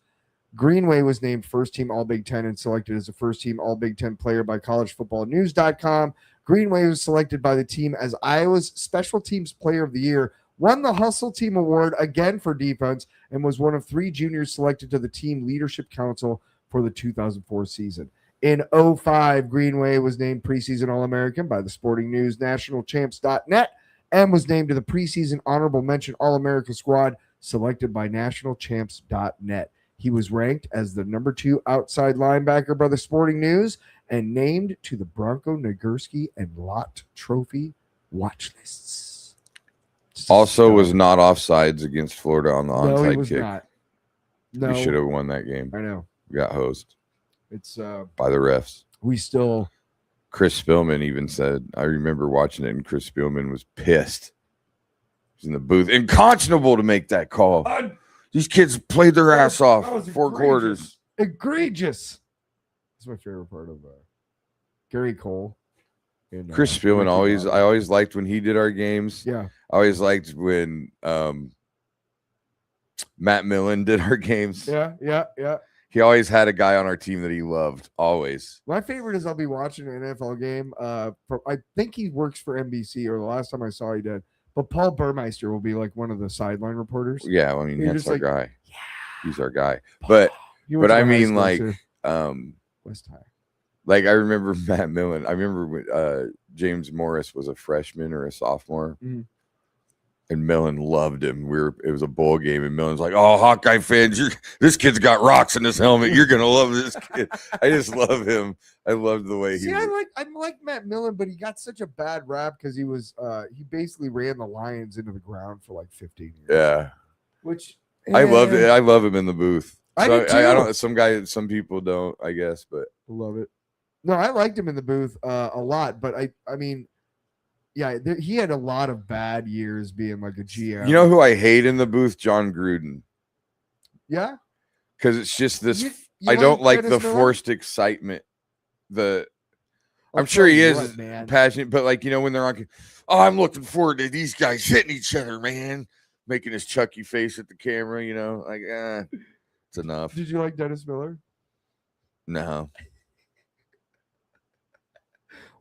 Greenway was named first team All-Big Ten and selected as a first team All-Big Ten player by CollegeFootballNews.com. Greenway was selected by the team as Iowa's Special Teams Player of the Year, won the Hustle Team Award again for defense, and was one of 3 juniors selected to the Team Leadership Council for the 2004 season. In 2005, Greenway was named preseason All-American by the Sporting News, NationalChamps.net, and was named to the preseason honorable mention All-America squad selected by NationalChamps.net. He was ranked as the number 2 outside linebacker by the Sporting News and named to the Bronco Nagurski and Lott Trophy watch lists. Also was not offsides against Florida on the onside No, he was kick. not. No. We should have won that game. I know. We got hosed. It's by the refs. Chris Spielman even said, I remember watching it, and Chris Spielman was pissed. He was in the booth. Unconscionable to make that call. These kids played their ass off 4 quarters. Egregious. That's my favorite part of Gary Cole. And, Chris Spielman I always liked when he did our games. Yeah. I always liked when Matt Millen did our games. Yeah. He always had a guy on our team that he loved. Always. My favorite is I'll be watching an NFL game. I think he works for NBC, or the last time I saw he did. But Paul Burmeister will be like one of the sideline reporters. Yeah, I mean that's our guy. Yeah. He's our guy. But I mean like West High. Like I remember Matt Millen. I remember when James Morris was a freshman or a sophomore. Mm-hmm. And Millen loved him. It was a bowl game, and Millen's like, "Oh, Hawkeye fans, this kid's got rocks in his helmet. You're gonna love this kid." I just love him. I loved the way he. I like Matt Millen, but he got such a bad rap because he was he basically ran the Lions into the ground for like 15 years. Yeah, which I loved it. I love him in the booth. I do too. I don't. Some people don't. I guess, but love it. No, I liked him in the booth a lot, but I mean. Yeah, he had a lot of bad years being like a GM. You know who I hate in the booth? John Gruden. Yeah? Because it's just this. You I don't like the Dennis Miller? forced excitement. I'm sure he is passionate, but like, when they're on, I'm looking forward to these guys hitting each other, man. Making his Chucky face at the camera, like, it's enough. Did you like Dennis Miller? No.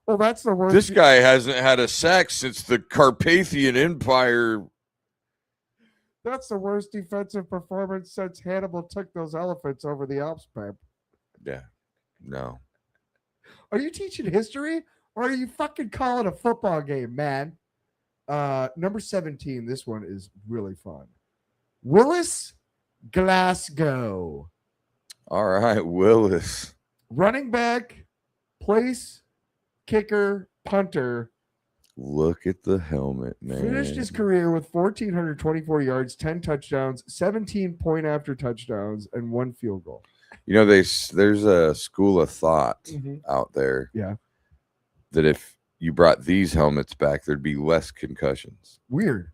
Well, that's the worst. This guy hasn't had a sack since the Carpathian Empire. That's the worst defensive performance since Hannibal took those elephants over the Alps, Pep. Yeah. No. Are you teaching history or are you fucking calling a football game, man? Number 17. This one is really fun. Willis Glasgow. All right, Willis. Running back, place, kicker, punter. Look at the helmet, man. Finished his career with 1,424 yards, 10 touchdowns, 17 point after touchdowns, and 1 field goal. There's a school of thought out there. Yeah. That if you brought these helmets back, there'd be less concussions. Weird.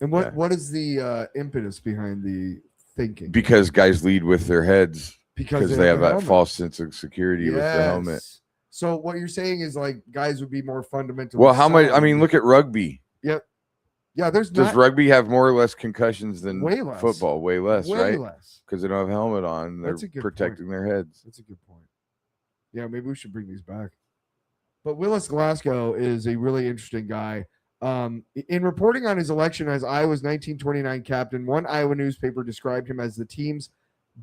And what is the impetus behind the thinking? Because guys lead with their heads because they have that false sense of security with the helmet. So what you're saying is like guys would be more fundamental. Well, how much? I mean, look at rugby. Yep. Yeah, does rugby have more or less concussions than way less. Football? Way less, way right? Less. Because they don't have helmet on. They're protecting their heads. That's a good point. Yeah, maybe we should bring these back. But Willis Glasgow is a really interesting guy. In reporting on his election as Iowa's 1929 captain, one Iowa newspaper described him as the team's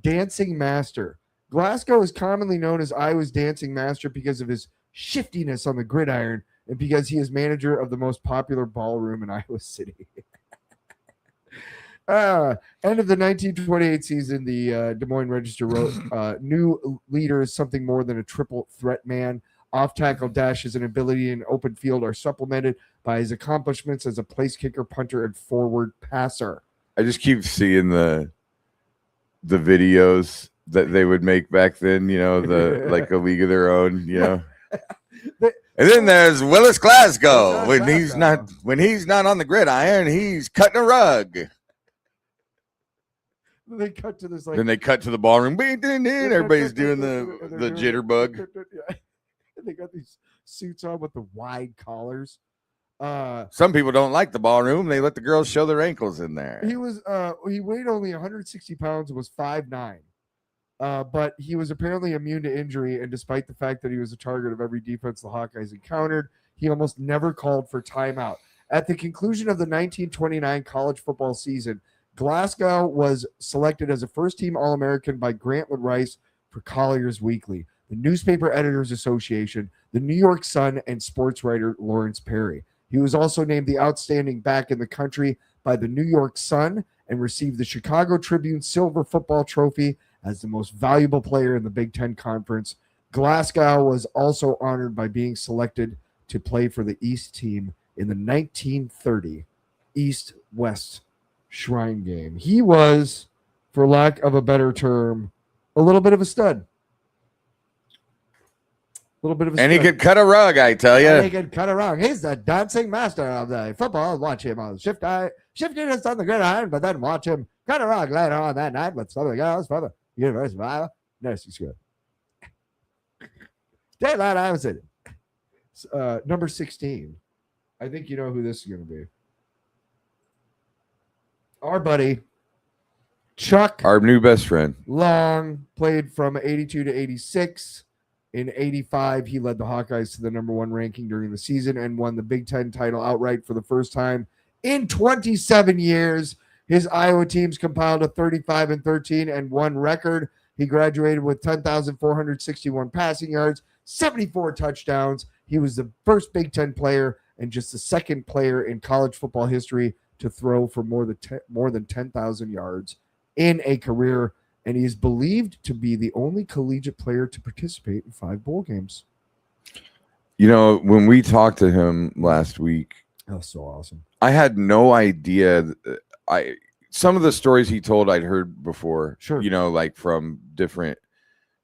dancing master. Glasgow is commonly known as Iowa's dancing master because of his shiftiness on the gridiron and because he is manager of the most popular ballroom in Iowa City. End of the 1928 season, the Des Moines Register wrote, new leader is something more than a triple threat man. Off-tackle dashes and ability in open field are supplemented by his accomplishments as a place kicker, punter, and forward passer. I just keep seeing the videos that they would make back then, like a league of their own, And then there's Willis Glasgow. When he's not on the gridiron, he's cutting a rug. They cut to this Then they cut to the ballroom. Everybody's doing the jitterbug. They got these suits on with the wide collars. Some people don't like the ballroom. They let the girls show their ankles in there. He weighed only 160 pounds and was 5'9". But he was apparently immune to injury, and despite the fact that he was a target of every defense the Hawkeyes encountered, he almost never called for timeout. At the conclusion of the 1929 college football season, Glasgow was selected as a first-team All-American by Grantland Rice for Collier's Weekly, the Newspaper Editors Association, the New York Sun, and sports writer Lawrence Perry. He was also named the outstanding back in the country by the New York Sun and received the Chicago Tribune Silver Football Trophy as the most valuable player in the Big Ten Conference. Glasgow was also honored by being selected to play for the East team in the 1930 East-West Shrine Game. He was, for lack of a better term, a little bit of a stud. And he could cut a rug, I tell you. He could cut a rug. He's the dancing master of the football. Watch him on shiftiness on the gridiron, but then watch him cut a rug later on that night with some of the girls for the University of Iowa. Nursing school. Daylight Iowa City. Number 16. I think you know who this is going to be. Our buddy, Chuck. Our new best friend. Long, played from 82 to 86. In 85, he led the Hawkeyes to the number 1 ranking during the season and won the Big Ten title outright for the first time in 27 years. His Iowa teams compiled a 35-13-1 record. He graduated with 10,461 passing yards, 74 touchdowns. He was the first Big Ten player and just the second player in college football history to throw for more than 10,000 yards in a career. And he is believed to be the only collegiate player to participate in 5 bowl games. You know, when we talked to him last week, that was so awesome. I had no idea. Some of the stories he told I'd heard before. Sure. You know, like from different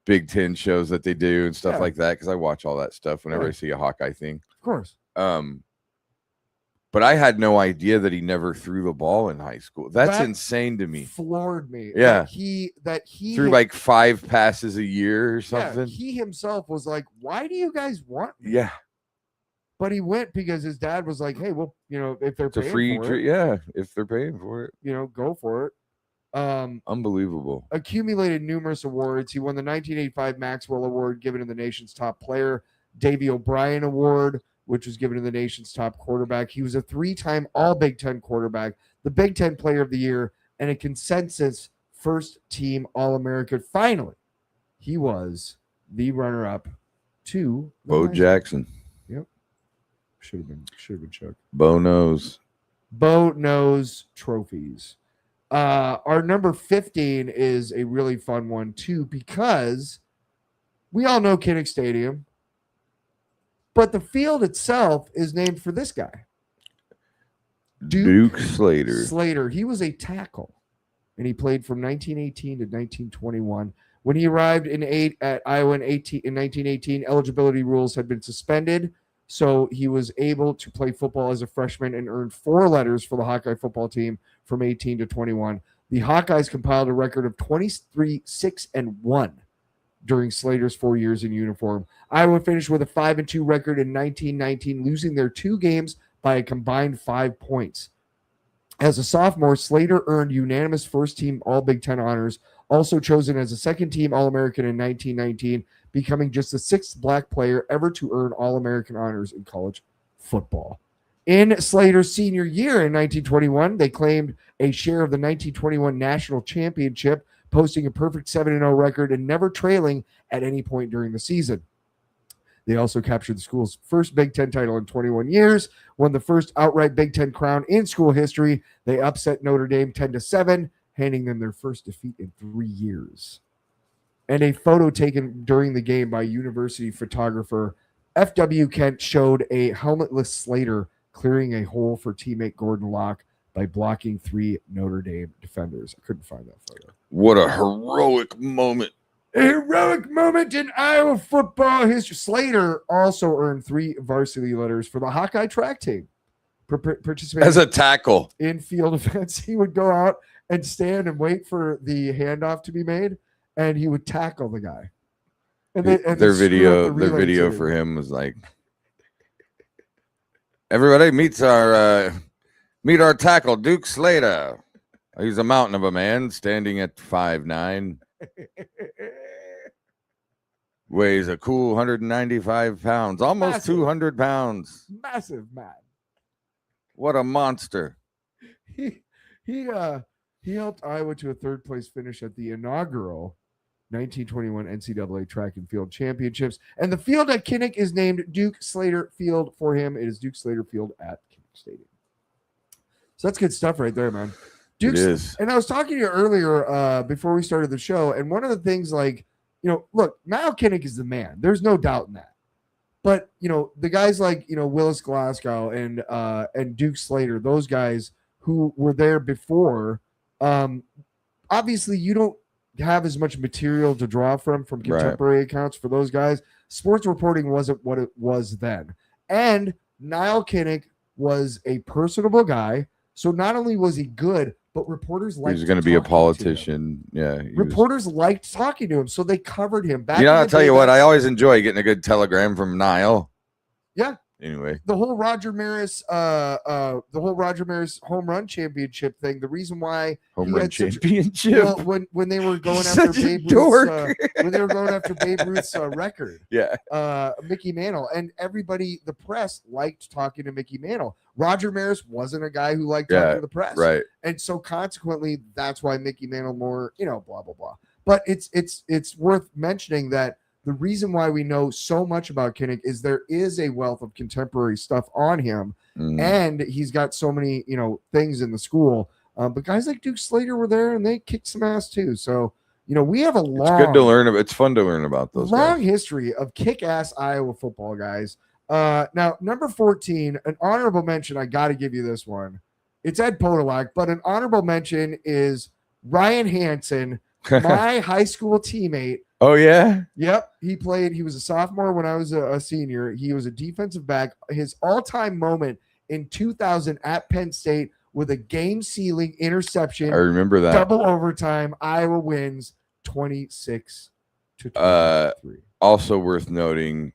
Big Ten shows that they do and stuff like that, because I watch all that stuff whenever I see a Hawkeye thing. Of course. But I had no idea that he never threw the ball in high school. That's insane to me. Floored me. Yeah. That he threw like 5 passes a year or something. Yeah, he himself was like, why do you guys want me? Yeah. But he went because his dad was like, hey, well, you know, if they're paying for it, if they're paying for it, you know, go for it. Unbelievable. Accumulated numerous awards. He won the 1985 Maxwell Award, given to the nation's top player, Davey O'Brien Award, which was given to the nation's top quarterback. He was a 3-time All-Big Ten quarterback, the Big Ten Player of the Year, and a consensus first-team All-American. Finally, he was the runner-up to Bo Jackson. Yep. Should have been Chuck. Bo knows trophies. Our number 15 is a really fun one too, because we all know Kinnick Stadium, but the field itself is named for this guy, Duke Slater. Slater. He was a tackle, and he played from 1918 to 1921. When he arrived at Iowa in 1918, eligibility rules had been suspended, so he was able to play football as a freshman and earned 4 letters for the Hawkeye football team from 18 to 21. The Hawkeyes compiled a record of 23-6-1 during Slater's 4 years in uniform. Iowa finished with a 5-2 record in 1919, losing their 2 games by a combined 5 points. As a sophomore, Slater earned unanimous first-team All-Big Ten honors, also chosen as a second-team All-American in 1919, becoming just the 6th black player ever to earn All-American honors in college football. In Slater's senior year in 1921, they claimed a share of the 1921 national championship, posting a perfect 7-0 record and never trailing at any point during the season. They also captured the school's first Big Ten title in 21 years, won the first outright Big Ten crown in school history. They upset Notre Dame 10-7, handing them their first defeat in 3 years. And a photo taken during the game by university photographer F.W. Kent showed a helmetless Slater clearing a hole for teammate Gordon Locke by blocking 3 Notre Dame defenders. I couldn't find that photo. What a heroic moment. A heroic moment in Iowa football history. Slater also earned 3 varsity letters for the Hawkeye track team. Participating as a tackle in field events. He would go out and stand and wait for the handoff to be made, and he would tackle the guy. And their video for him was like, everybody meet our tackle, Duke Slater. He's a mountain of a man, standing at 5'9". Weighs a cool 195 pounds, almost massive. 200 pounds. Massive man. What a monster. He helped Iowa to a 3rd place finish at the inaugural 1921 NCAA Track and Field Championships. And the field at Kinnick is named Duke Slater Field for him. It is Duke Slater Field at Kinnick Stadium. So that's good stuff right there, man. Duke's, it is. And I was talking to you earlier before we started the show, and one of the things, like, you know, look, Niall Kinnick is the man. There's no doubt in that. But, you know, the guys like, you know, Willis Glasgow and Duke Slater, those guys who were there before, obviously you don't have as much material to draw from contemporary accounts for those guys. Sports reporting wasn't what it was then. And Niall Kinnick was a personable guy. So not only was he good, but reporters liked. He was going to be a politician. Yeah. Reporters liked talking to him, so they covered him. I'll tell you what, I always enjoy getting a good telegram from Niall. Yeah. Anyway, the whole Roger Maris home run championship thing. The reason why home he run had such championship. well, when they were going after Babe Ruth's, when they were going after Babe Ruth's record, Mickey Mantle, and everybody, the press liked talking to Mickey Mantle. Roger Maris wasn't a guy who liked talking to the press, right? And so consequently, that's why Mickey Mantle more, blah blah blah. But it's worth mentioning that the reason why we know so much about Kinnick is there is a wealth of contemporary stuff on him, and he's got so many, things in the school. But guys like Duke Slater were there, and they kicked some ass too. So, we have a long. It's good to learn. It's fun to learn about those long guys. history of kick-ass Iowa football guys. Now, number 14, an honorable mention. I got to give you this one. It's Ed Podolak, but an honorable mention is Ryan Hansen, my high school teammate. Oh, yeah? Yep. He was a sophomore when I was a senior. He was a defensive back. His all-time moment in 2000 at Penn State with a game-sealing interception. I remember that. Double overtime. Iowa wins 26-23. Also worth noting,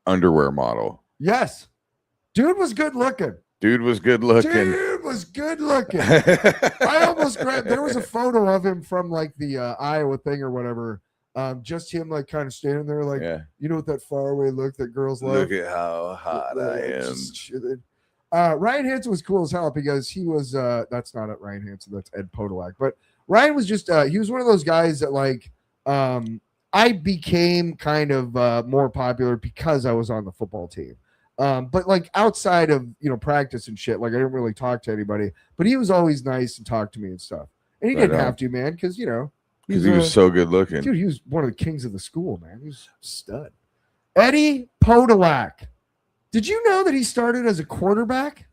underwear model. Yes. Dude was good looking. Dude was good looking. I almost grabbed. There was a photo of him from like the Iowa thing or whatever. Just him like kind of standing there, like with that faraway look that girls love. Look at how hot I am. Ryan Hansen was cool as hell because he was. That's not at Ryan Hansen. That's Ed Podolak. But Ryan was just. He was one of those guys that like. I became kind of more popular because I was on the football team. But like outside of practice and shit, like I didn't really talk to anybody. But he was always nice and talked to me and stuff. And he didn't have to, man, because he was so good looking. Dude, he was one of the kings of the school, man. He was a stud. Eddie Podolak. Did you know that he started as a quarterback?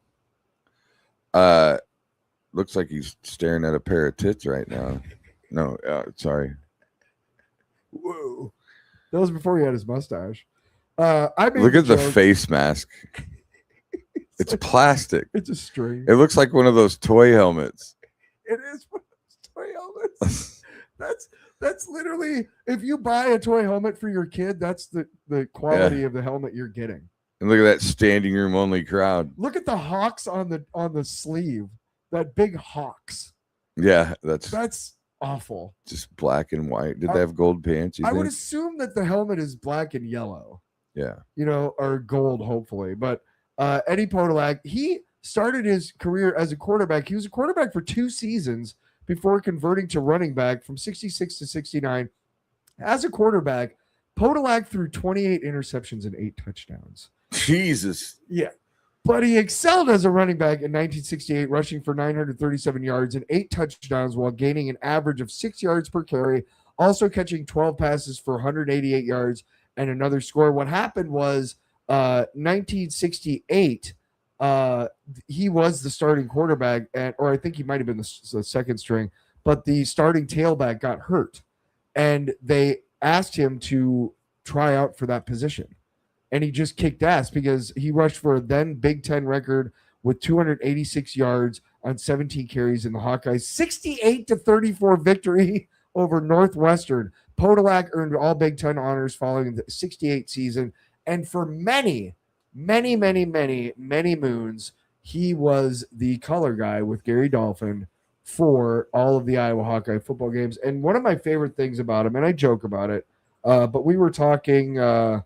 Looks like he's staring at a pair of tits right now. No, sorry. Whoa. That was before he had his mustache. Look at the face mask. It's like, plastic. It's a string. It looks like one of those toy helmets. It is one of those toy helmets. That's literally, if you buy a toy helmet for your kid, that's the quality of the helmet you're getting. And look at that standing room only crowd. Look at the hawks on the sleeve. That big hawks. Yeah, that's awful. Just black and white. Did they have gold pants? I would assume that the helmet is black and yellow. Yeah. Or gold, hopefully. But Eddie Podolak, he started his career as a quarterback. He was a quarterback for 2 seasons before converting to running back from 66 to 69. As a quarterback, Podolak threw 28 interceptions and 8 touchdowns. Jesus. Yeah. But he excelled as a running back in 1968, rushing for 937 yards and 8 touchdowns while gaining an average of 6 yards per carry, also catching 12 passes for 188 yards and another score. What happened was 1968, he was the starting quarterback, or I think he might have been the second string, but the starting tailback got hurt, and they asked him to try out for that position. And he just kicked ass because he rushed for a then Big Ten record with 286 yards on 17 carries in the Hawkeyes. 68-34 victory over Northwestern. Podolak earned all Big Ten honors following the 68 season. And for many moons, he was the color guy with Gary Dolphin for all of the Iowa Hawkeye football games. And one of my favorite things about him, and I joke about it, but we were talking on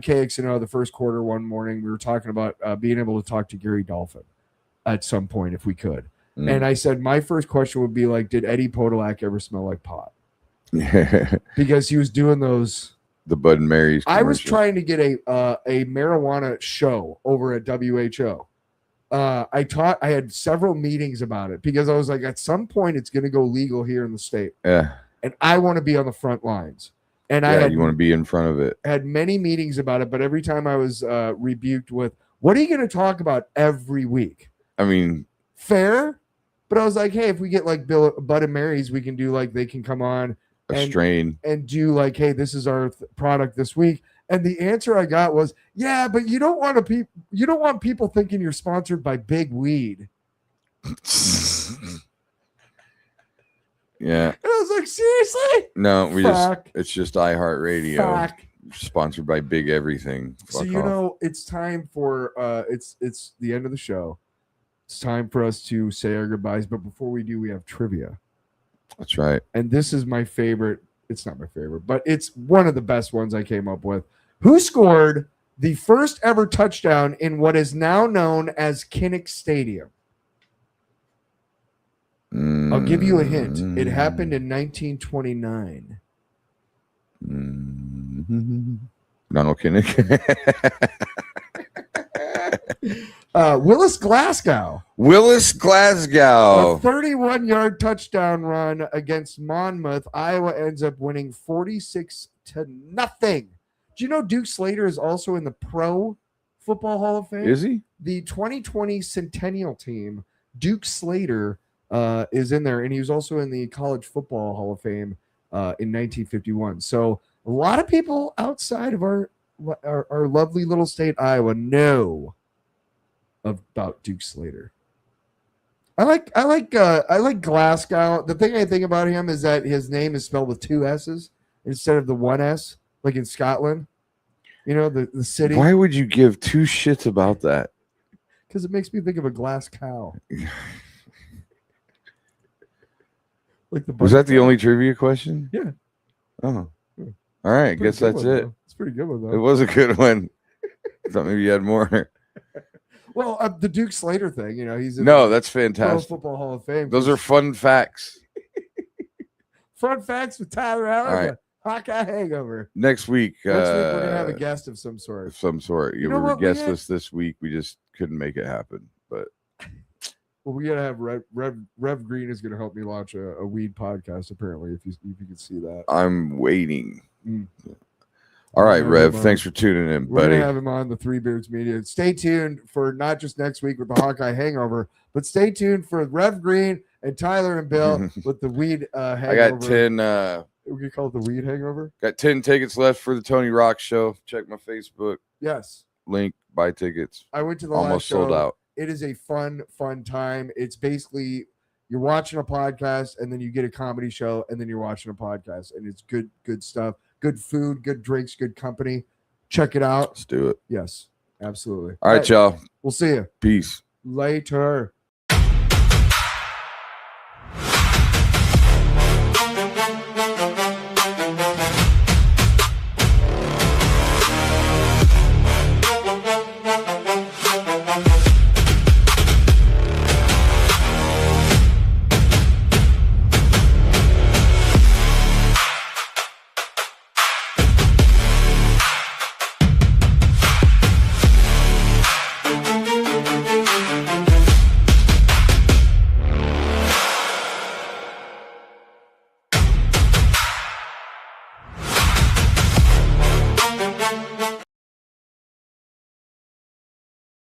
KXNO the first quarter one morning. We were talking about being able to talk to Gary Dolphin at some point if we could. And I said, my first question would be like, did Eddie Podolak ever smell like pot? Because he was doing the Bud and Mary's commercial. I was trying to get a marijuana show over at WHO. I had several meetings about it because I was like, at some point it's going to go legal here in the state. Yeah. And I want to be on the front lines. And you want to be in front of it. Had many meetings about it, but every time I was rebuked with, what are you going to talk about every week? I mean, fair. But I was like, hey, if we get like Bud and Mary's, we can do like, they can come on strain and do like, hey, this is our product this week. And the answer I got was, yeah, but you don't want people thinking you're sponsored by Big Weed. Yeah. And I was like, seriously? No, it's just iHeartRadio. Sponsored by Big Everything. So Fuck you off. know, it's time for it's the end of the show. It's time for us to say our goodbyes, but before we do, we have trivia. That's right. And this is my favorite. It's not my favorite, but it's one of the best ones I came up with. Who scored the first ever touchdown in what is now known as Kinnick Stadium? I'll give you a hint. It happened in 1929. Donald Kinnick. Willis Glasgow. Willis Glasgow. A 31-yard touchdown run against Monmouth. Iowa ends up winning 46-0. Do you know Duke Slater is also in the Pro Football Hall of Fame? Is he? The 2020 Centennial team, Duke Slater, is in there, and he was also in the College Football Hall of Fame in 1951. So a lot of people outside of our lovely little state, Iowa, know about Duke Slater. I like Glasgow. The thing I think about him is that his name is spelled with 2 S's instead of the 1 S, like in Scotland. You know, the city. Why would you give 2 shits about that? Because it makes me think of a glass cow. Was that the only trivia question? Yeah. Oh. All right. I guess that's it. Though. It's a pretty good one, though. It was a good one. I thought maybe you had more. Well, the Duke Slater thing, you know, he's in that's Pro fantastic. Football Hall of Fame. Those are fun facts. Fun facts with Tyler Allen. All right. Hawkeye Hangover. Next week, we're gonna have a guest of some sort. You know were what? guest list this week. We just couldn't make it happen. But we gotta have Rev Green is gonna help me launch a weed podcast. Apparently, if you can see that, I'm waiting. All right, Rev. Thanks for tuning in, We're buddy. gonna have him on the Three Beards Media. Stay tuned for not just next week with the Hawkeye Hangover, but stay tuned for Rev Green and Tyler and Bill with the weed hangover. I got 10. We could call it the weed hangover. Got 10 tickets left for the Tony Rock show. Check my Facebook. Yes. Link. Buy tickets. I went to the almost last show. sold out. It is a fun time. It's basically you're watching a podcast and then you get a comedy show and then you're watching a podcast and it's good stuff. Good food, good drinks, good company. Check it out. Let's do it. Yes, absolutely. All right, y'all. We'll see you. Peace. Later.